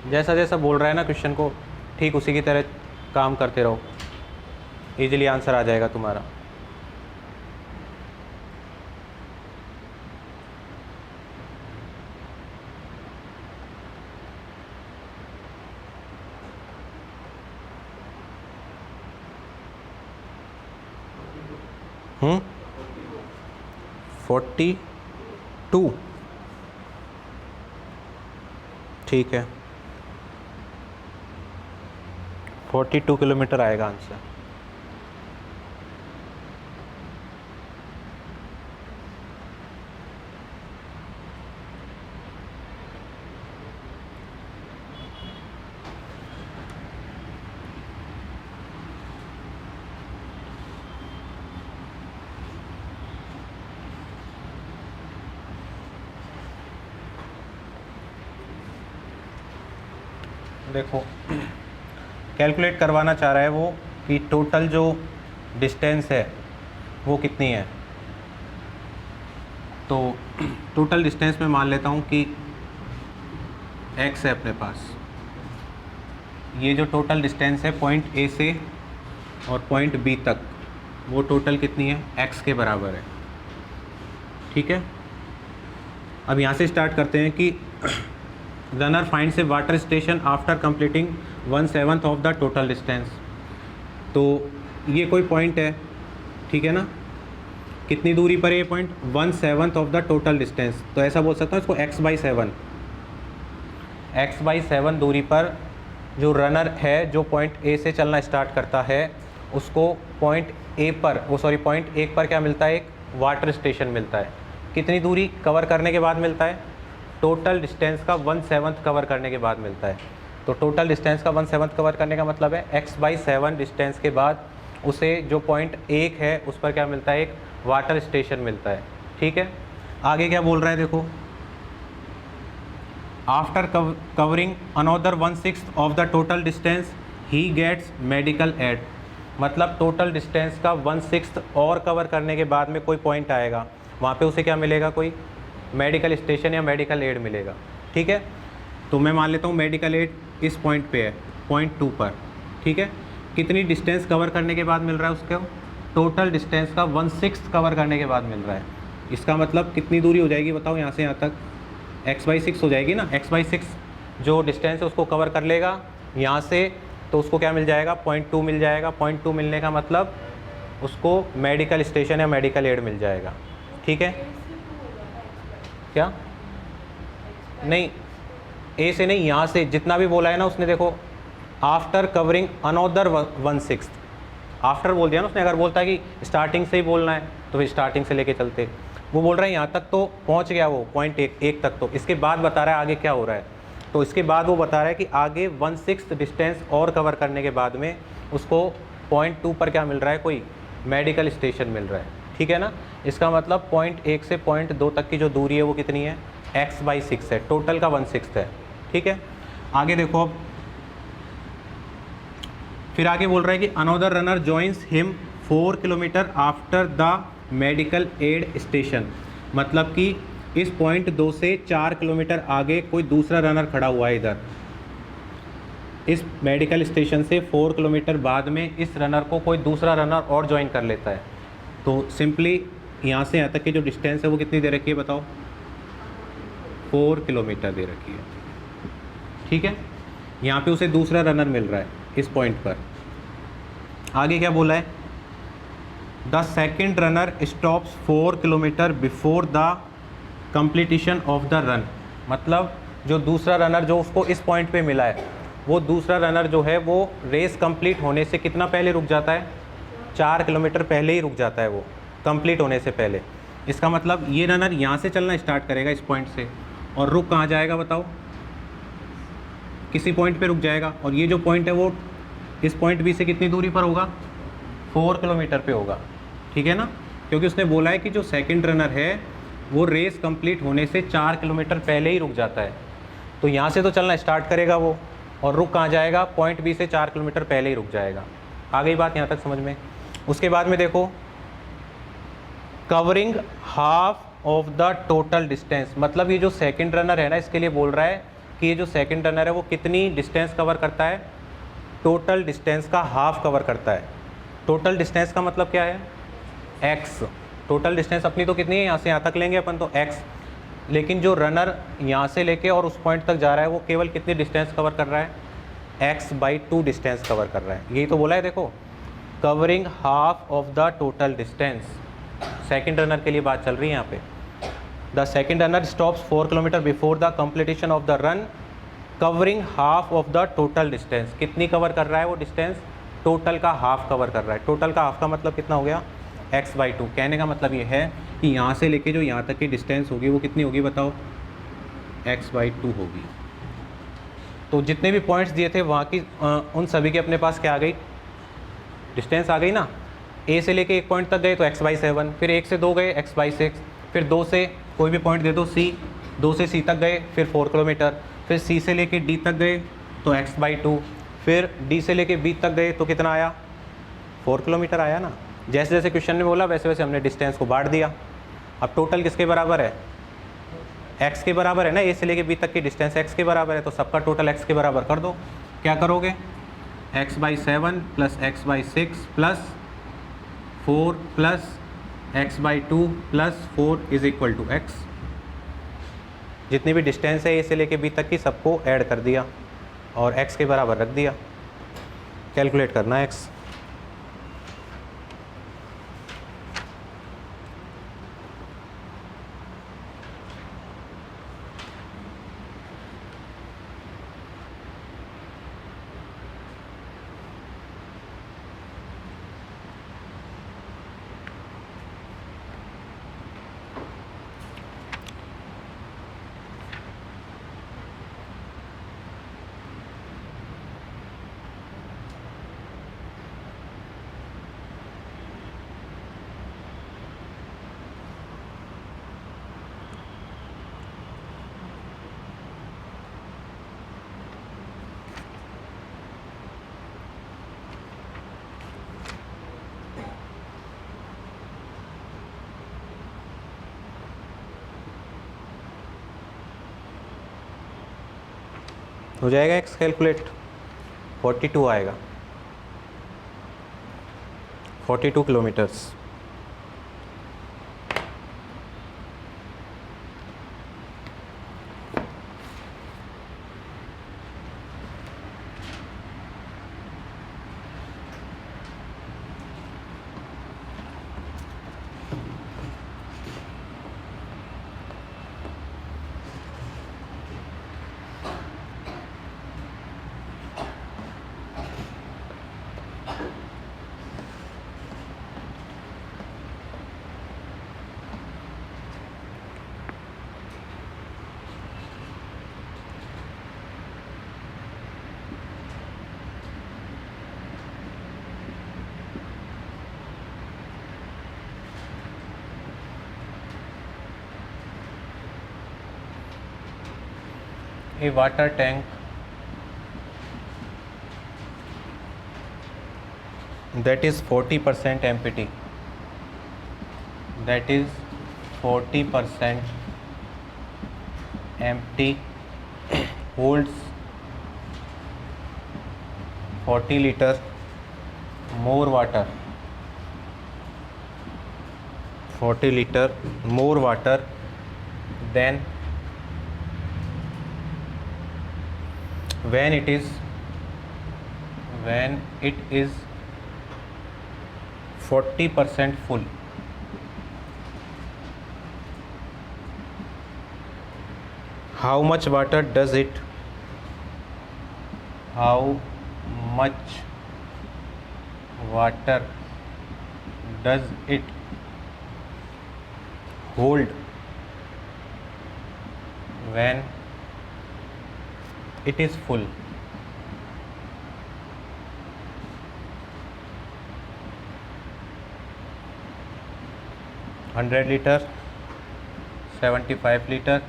जैसा जैसा बोल रहा है ना क्वेश्चन को, ठीक उसी की तरह काम करते रहो, इजीली आंसर आ जाएगा तुम्हारा। हम्म 42, ठीक है, 42 किलोमीटर आएगा आंसर। देखो कैलकुलेट करवाना चाह रहा है वो कि टोटल जो डिस्टेंस है वो कितनी है। तो टोटल डिस्टेंस में मान लेता हूँ कि x है अपने पास। ये जो टोटल डिस्टेंस है पॉइंट A से और पॉइंट B तक, वो टोटल कितनी है, x के बराबर है। ठीक है, अब यहाँ से स्टार्ट करते हैं कि runner finds A water station after completing 1/7 of the total distance. तो ये कोई पॉइंट है, ठीक है ना, कितनी दूरी पर है ये point, 1/7 of the total distance. तो ऐसा बोल सकता हूँ इसको x/7 दूरी पर जो रनर है, जो पॉइंट A से चलना स्टार्ट करता है, उसको पॉइंट A पर, पॉइंट 1 पर क्या मिलता है, एक वाटर स्टेशन मिलता है। कितनी दूरी कवर करने के बाद मिलता है, टोटल डिस्टेंस का 1/7 कवर करने के बाद मिलता है। तो टोटल डिस्टेंस का 1/7 कवर करने का मतलब है x/7 डिस्टेंस के बाद उसे जो पॉइंट 1 है उस पर क्या मिलता है, एक वाटर स्टेशन मिलता है। ठीक है, आगे क्या बोल रहा है देखो, after covering another 1/6 of the total distance he gets medical aid. मतलब टोटल डिस्टेंस का 1/6 और कवर करने के बाद में कोई पॉइंट आएगा, वहाँ पे उसे क्या मिलेगा, कोई मेडिकल स्टेशन या मेडिकल एड मिलेगा। ठीक है, तो मैं मान लेता हूँ मेडिकल एड इस पॉइंट पे है, पॉइंट 2 पर। ठीक है, कितनी डिस्टेंस कवर करने के बाद मिल रहा है उसको, टोटल डिस्टेंस का 1/6 कवर करने के बाद मिल रहा है। इसका मतलब कितनी दूरी हो जाएगी बताओ, यहाँ से यहाँ तक x/6 हो जाएगी ना। x/6 जो डिस्टेंस है उसको कवर कर लेगा यहाँ से, तो उसको क्या मिल जाएगा, 0.2 मिल जाएगा। 0.2 मिलने का मतलब उसको मेडिकल स्टेशन या मेडिकल एड मिल जाएगा। ठीक है, क्या नहीं, ए से नहीं, यहाँ से जितना भी बोला है ना उसने, देखो आफ्टर कवरिंग अनदर 1/6, आफ्टर बोल दिया ना उसने। अगर बोलता है कि स्टार्टिंग से ही बोलना है तो फिर स्टार्टिंग से लेके चलते। वो बोल रहे हैं यहाँ तक तो पहुँच गया वो पॉइंट 1 तक, तो इसके बाद बता रहा है आगे क्या हो रहा है। तो इसके बाद वो बता रहा है कि आगे 1/6 डिस्टेंस और कवर करने के बाद में उसको पॉइंट 2 पर क्या मिल रहा है, कोई मेडिकल स्टेशन मिल रहा है। ठीक है ना, इसका मतलब पॉइंट 1 से पॉइंट 2 तक की जो दूरी है वो कितनी है, x/6 है, टोटल का 1/6 है। ठीक है, आगे देखो, अब फिर आगे बोल रहा है कि another runner joins him 4 kilometre after the medical aid station. मतलब कि इस पॉइंट 2 से 4 किलोमीटर आगे कोई दूसरा रनर खड़ा हुआ है इधर। इस मेडिकल स्टेशन से 4 किलोमीटर बाद में इस रनर को कोई दूसरा रनर और ज्वाइन कर लेता है। तो सिंपली यहाँ से यहाँ तक की जो डिस्टेंस है वो कितनी दे रखी है बताओ, 4 किलोमीटर दे रखी है। ठीक है, यहाँ पे उसे दूसरा रनर मिल रहा है इस पॉइंट पर। आगे क्या बोला है, the second runner stops 4 kilometre before the completion of the run, मतलब जो दूसरा रनर जो उसको इस पॉइंट पे मिला है, वो दूसरा रनर जो है वो रेस कंप्लीट होने से कितना पहले रुक जाता है, 4 किलोमीटर पहले ही रुक जाता है वो कंप्लीट होने से पहले। इसका मतलब ये रनर यहाँ से चलना स्टार्ट करेगा इस पॉइंट से, और रुक कहाँ जाएगा बताओ, किसी पॉइंट पे रुक जाएगा, और ये जो पॉइंट है वो इस पॉइंट बी से कितनी दूरी पर होगा, 4 किलोमीटर पे होगा, ठीक है ना, क्योंकि उसने बोला है कि जो सेकंड रनर है वो रेस कंप्लीट होने से 4 किलोमीटर पहले ही रुक जाता है। तो यहाँ से तो चलना स्टार्ट करेगा वो, और रुक कहाँ जाएगा, पॉइंट बी से 4 किलोमीटर पहले ही रुक जाएगा। आ गई बात यहाँ तक समझ में। उसके बाद में देखो, covering half of the total distance, मतलब ये जो सेकंड रनर है ना, इसके लिए बोल रहा है कि ये जो सेकंड रनर है वो कितनी डिस्टेंस कवर करता है, टोटल डिस्टेंस का हाफ कवर करता है। टोटल डिस्टेंस का मतलब क्या है, x। टोटल डिस्टेंस अपनी तो कितनी है, यहाँ से यहाँ तक लेंगे अपन तो x, लेकिन जो रनर यहाँ से लेके और उस पॉइंट तक जा रहा है वो केवल कितनी डिस्टेंस कवर कर रहा है, x/2 डिस्टेंस कवर कर रहा है। यही तो बोला है देखो, covering half of the total distance. Second runner के लिए बात चल रही है यहाँ पे। The second runner stops 4 kilometre before the completion of the run, covering half of the total distance. कितनी कवर कर रहा है वो डिस्टेंस, टोटल का हाफ कवर कर रहा है। टोटल का हाफ का मतलब कितना हो गया, x/2। कहने का मतलब ये है कि यहाँ से लेके जो यहाँ तक की डिस्टेंस होगी वो कितनी होगी बताओ, x/2 होगी। तो जितने भी पॉइंट्स दिए थे वहाँ की उन सभी के अपने पास क्या आ गई, डिस्टेंस आ गई ना। a से लेके एक पॉइंट तक गए तो x/7, फिर 1 से 2 गए x/6, फिर 2 से कोई भी पॉइंट दे दो c, 2 से c तक गए फिर 4 किलोमीटर, फिर c से लेके d तक गए तो x/2, फिर d से लेके b तक गए तो कितना आया, 4 किलोमीटर आया ना। जैसे जैसे क्वेश्चन ने बोला वैसे वैसे हमने डिस्टेंस को बांट दिया। अब टोटल किसके बराबर है, x के बराबर है ना, a से लेके b तक की डिस्टेंस x के बराबर है, तो सबका टोटल x के बराबर कर दो। क्या करोगे, x/7 plus x/6 plus 4 plus x/2 plus 4 is equal to x। जितनी भी डिस्टेंस है a से लेके b तक की सबको ऐड कर दिया और x के बराबर रख दिया। कैलकुलेट करना है x। हो जाएगा x कैलकुलेट, 42 आएगा, 42 kilometres. A water tank that is 40% empty, that is 40% empty, holds 40 liters more water, 40 liter more water than when it is 40% full। How much water does it, how much water does it hold when it is full. Hundred litre, 75 litre,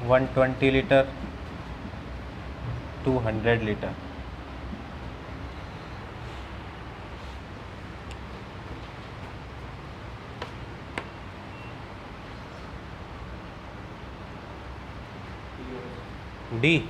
120 litre, 200 litre. D,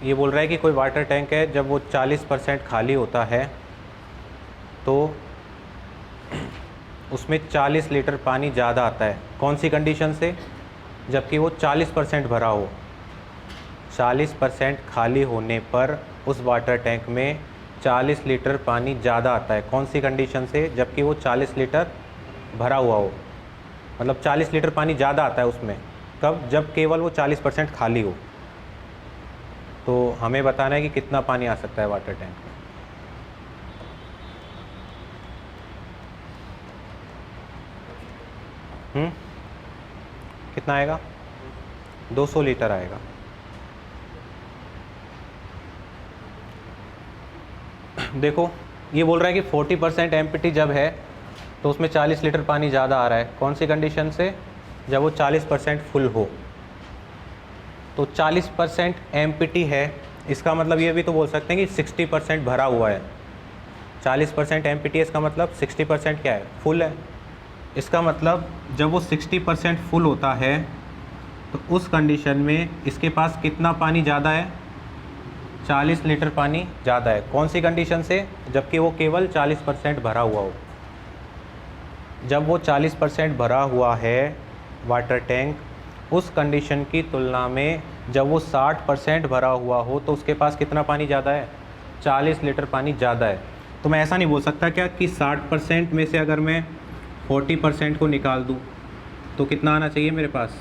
ये बोल रहा है कि कोई वाटर टैंक है, जब वो 40% खाली होता है तो उसमें 40 लीटर पानी ज़्यादा आता है। कौन सी कंडीशन से? जबकि वो 40% भरा हो। 40% खाली होने पर उस वाटर टैंक में 40 लीटर पानी ज़्यादा आता है। कौन सी कंडीशन से? जबकि वो 40 लीटर भरा हुआ हो। मतलब 40 लीटर पानी ज़्यादा आता है उसमें। कब? जब केवल वो 40% खाली हो। तो हमें बताना है कि कितना पानी आ सकता है वाटर टैंक में। कितना आएगा? 200 लीटर आएगा। देखो ये बोल रहा है कि 40% एम्प्टी जब है तो उसमें 40 लीटर पानी ज़्यादा आ रहा है। कौन सी कंडीशन से? जब वो 40% फुल हो। तो 40% एम्प्टी है, इसका मतलब ये भी तो बोल सकते हैं कि 60% भरा हुआ है। 40% एम्प्टी है, इसका मतलब 60% क्या है? फुल है। इसका मतलब जब वो 60% फुल होता है तो उस कंडीशन में इसके पास कितना पानी ज़्यादा है? 40 लीटर पानी ज़्यादा है। कौन सी कंडीशन से? जबकि वो केवल 40% भरा हुआ हो। जब वो 40% भरा हुआ है वाटर टैंक, उस कंडीशन की तुलना में जब वो 60% भरा हुआ हो तो उसके पास कितना पानी ज़्यादा है? 40 लीटर पानी ज़्यादा है। तो मैं ऐसा नहीं बोल सकता क्या कि 60% में से अगर मैं 40% को निकाल दूँ तो कितना आना चाहिए मेरे पास?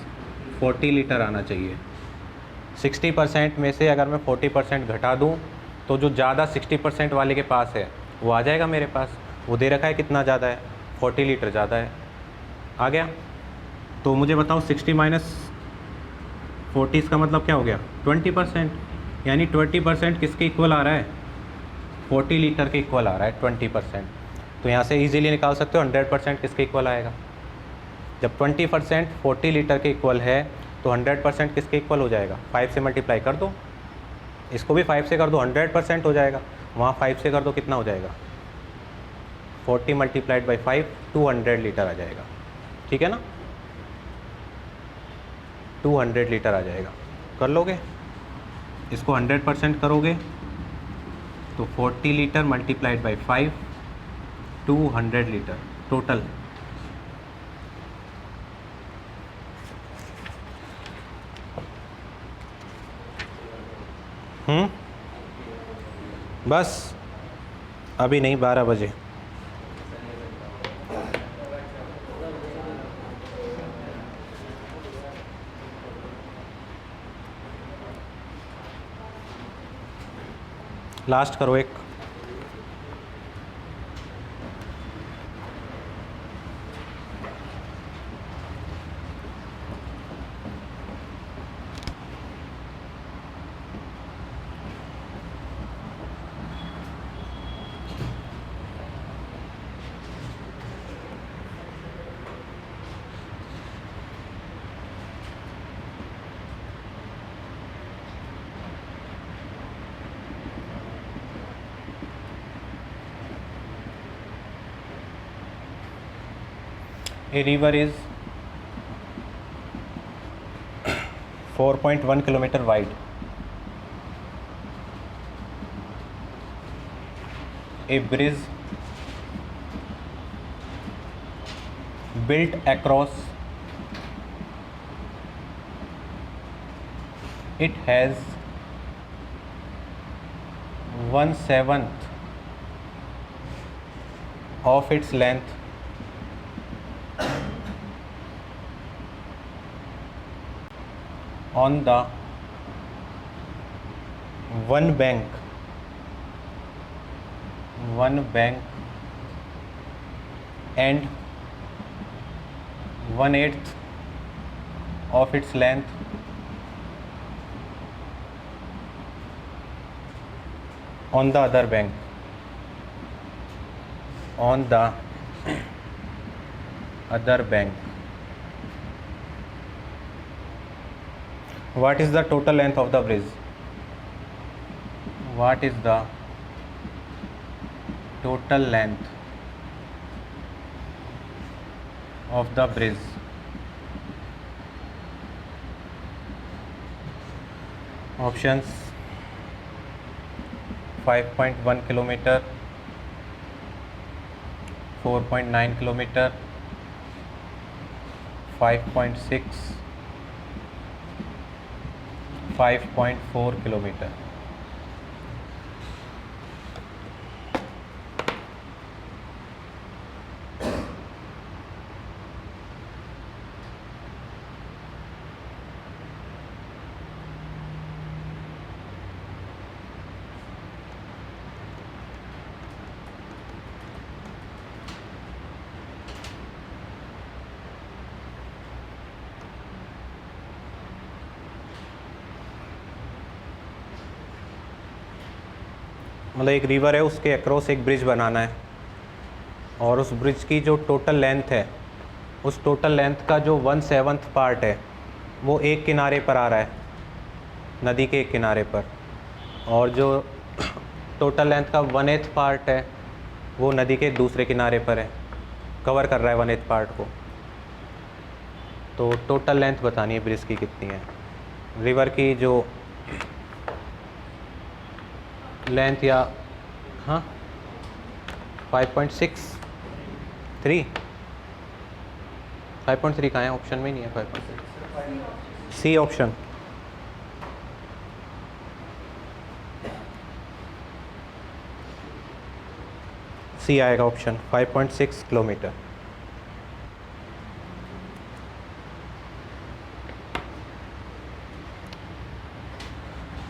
40 लीटर आना चाहिए। 60% में से अगर मैं 40% घटा दूँ तो जो ज़्यादा 60% वाले के पास है वो आ जाएगा मेरे पास। वो दे रखा है कितना ज़्यादा है? 40 लीटर ज़्यादा है। आ गया? तो मुझे बताओ 60 माइनस 40 इसका मतलब क्या हो गया? 20%। यानी 20% किसके इक्वल आ रहा है? 40 लीटर के इक्वल आ रहा है 20%। तो यहाँ से इजीली निकाल सकते हो 100% किसके इक्वल आएगा। जब 20% 40 लीटर के इक्वल है तो 100% किसके इक्वल हो जाएगा? 5 से मल्टीप्लाई कर दो, इसको भी 5 से कर दो, 100% हो जाएगा। वहाँ 5 से कर दो, कितना हो जाएगा? 40 मल्टीप्लाइड बाई 5, 200 लीटर आ जाएगा। ठीक है ना? 200 लीटर आ जाएगा। कर लोगे? इसको 100% करोगे तो 40 litre multiplied by 5, 200 litre total. बस अभी नहीं, 12 बजे। लास्ट करो एक। A river is 4.1 kilometre wide, a bridge built across it has 1/7 of its length on the one bank and 1/8 of its length on the other bank. What is the total length of the bridge? What is the total length of the bridge? Options: 5.1 kilometer, 4.9 kilometer, 5.6, 5.4 kilometre. मतलब एक रिवर है, उसके अक्रॉस एक ब्रिज बनाना है और उस ब्रिज की जो टोटल लेंथ है, उस टोटल लेंथ का जो 1/7 पार्ट है वो एक किनारे पर आ रहा है, नदी के एक किनारे पर, और जो टोटल लेंथ का 1/8 पार्ट है वो नदी के दूसरे किनारे पर है, कवर कर रहा है 1/8 पार्ट को। तो टोटल लेंथ बतानी है ब्रिज की कितनी है। रिवर की जो लेंथ या 5.63 कहाँ है? ऑप्शन में नहीं है 5.6। सी ऑप्शन। सी आएगा ऑप्शन, 5.6 किलोमीटर।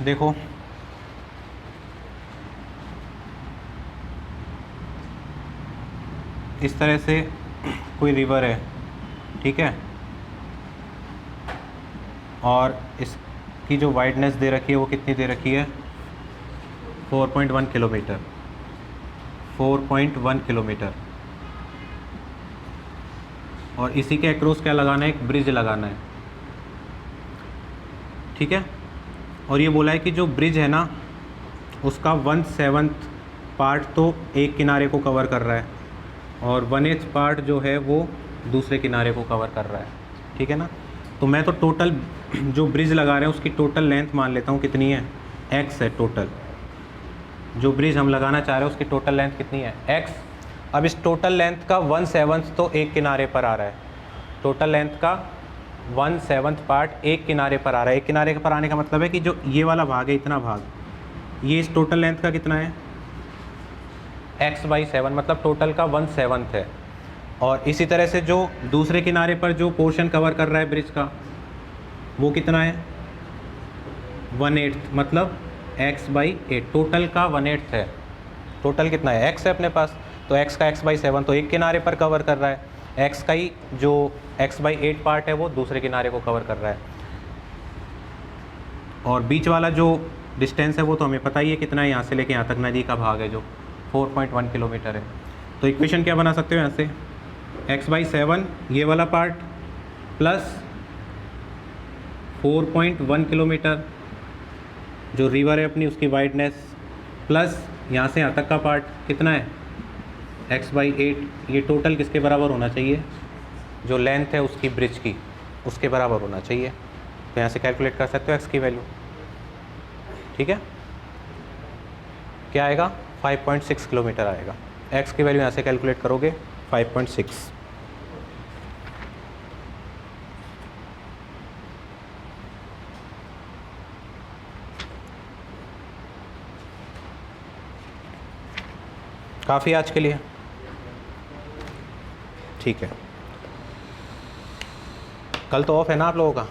देखो इस तरह से कोई रिवर है, ठीक है, और इसकी जो वाइडनेस दे रखी है वो कितनी दे रखी है? 4.1 किलोमीटर। 4.1 किलोमीटर। और इसी के अक्रॉस क्या लगाना है? एक ब्रिज लगाना है, ठीक है। और ये बोला है कि जो ब्रिज है ना उसका 1/7 पार्ट तो एक किनारे को कवर कर रहा है और 1/8 पार्ट जो है वो दूसरे किनारे को कवर कर रहा है, ठीक है ना। तो मैं तो टोटल जो ब्रिज लगा रहे हैं उसकी टोटल लेंथ मान लेता हूँ कितनी है? x है टोटल। जो ब्रिज हम लगाना चाह रहे हैं उसकी टोटल लेंथ कितनी है? x। अब इस टोटल लेंथ का 1/7 तो एक किनारे पर आ रहा है, टोटल लेंथ का 1/7 पार्ट एक किनारे पर आ रहा है। एक किनारे पर आने का मतलब है कि जो ये वाला भाग है, इतना भाग, ये इस टोटल लेंथ का कितना है? x/7, मतलब टोटल का 1/7 है। और इसी तरह से जो दूसरे किनारे पर जो पोर्शन कवर कर रहा है ब्रिज का वो कितना है? 1/8, मतलब x/8। टोटल का 1/8 है। टोटल कितना है? x है अपने पास, तो x का x/7 तो एक किनारे पर कवर कर रहा है, x का ही जो x/8 पार्ट है वो दूसरे किनारे को कवर कर रहा है। और बीच वाला जो डिस्टेंस है वो तो हमें पता ही है कितना है, यहाँ से लेके यहाँ तक नदी का भाग है जो 4.1 किलोमीटर है। तो इक्वेशन क्या बना सकते हो यहाँ से? x/7 ये वाला पार्ट प्लस 4.1 किलोमीटर जो रिवर है अपनी उसकी वाइडनेस, प्लस यहाँ से यहाँ तक का पार्ट कितना है? x/8। ये टोटल किसके बराबर होना चाहिए? जो लेंथ है उसकी ब्रिज की, उसके बराबर होना चाहिए। तो यहाँ से कैलकुलेट कर सकते हो x की वैल्यू, ठीक है। क्या आएगा? 5.6 किलोमीटर आएगा। x की वैल्यू यहाँ से कैलकुलेट करोगे 5.6। काफ़ी आज के लिए, ठीक है। कल तो ऑफ है ना आप लोगों का?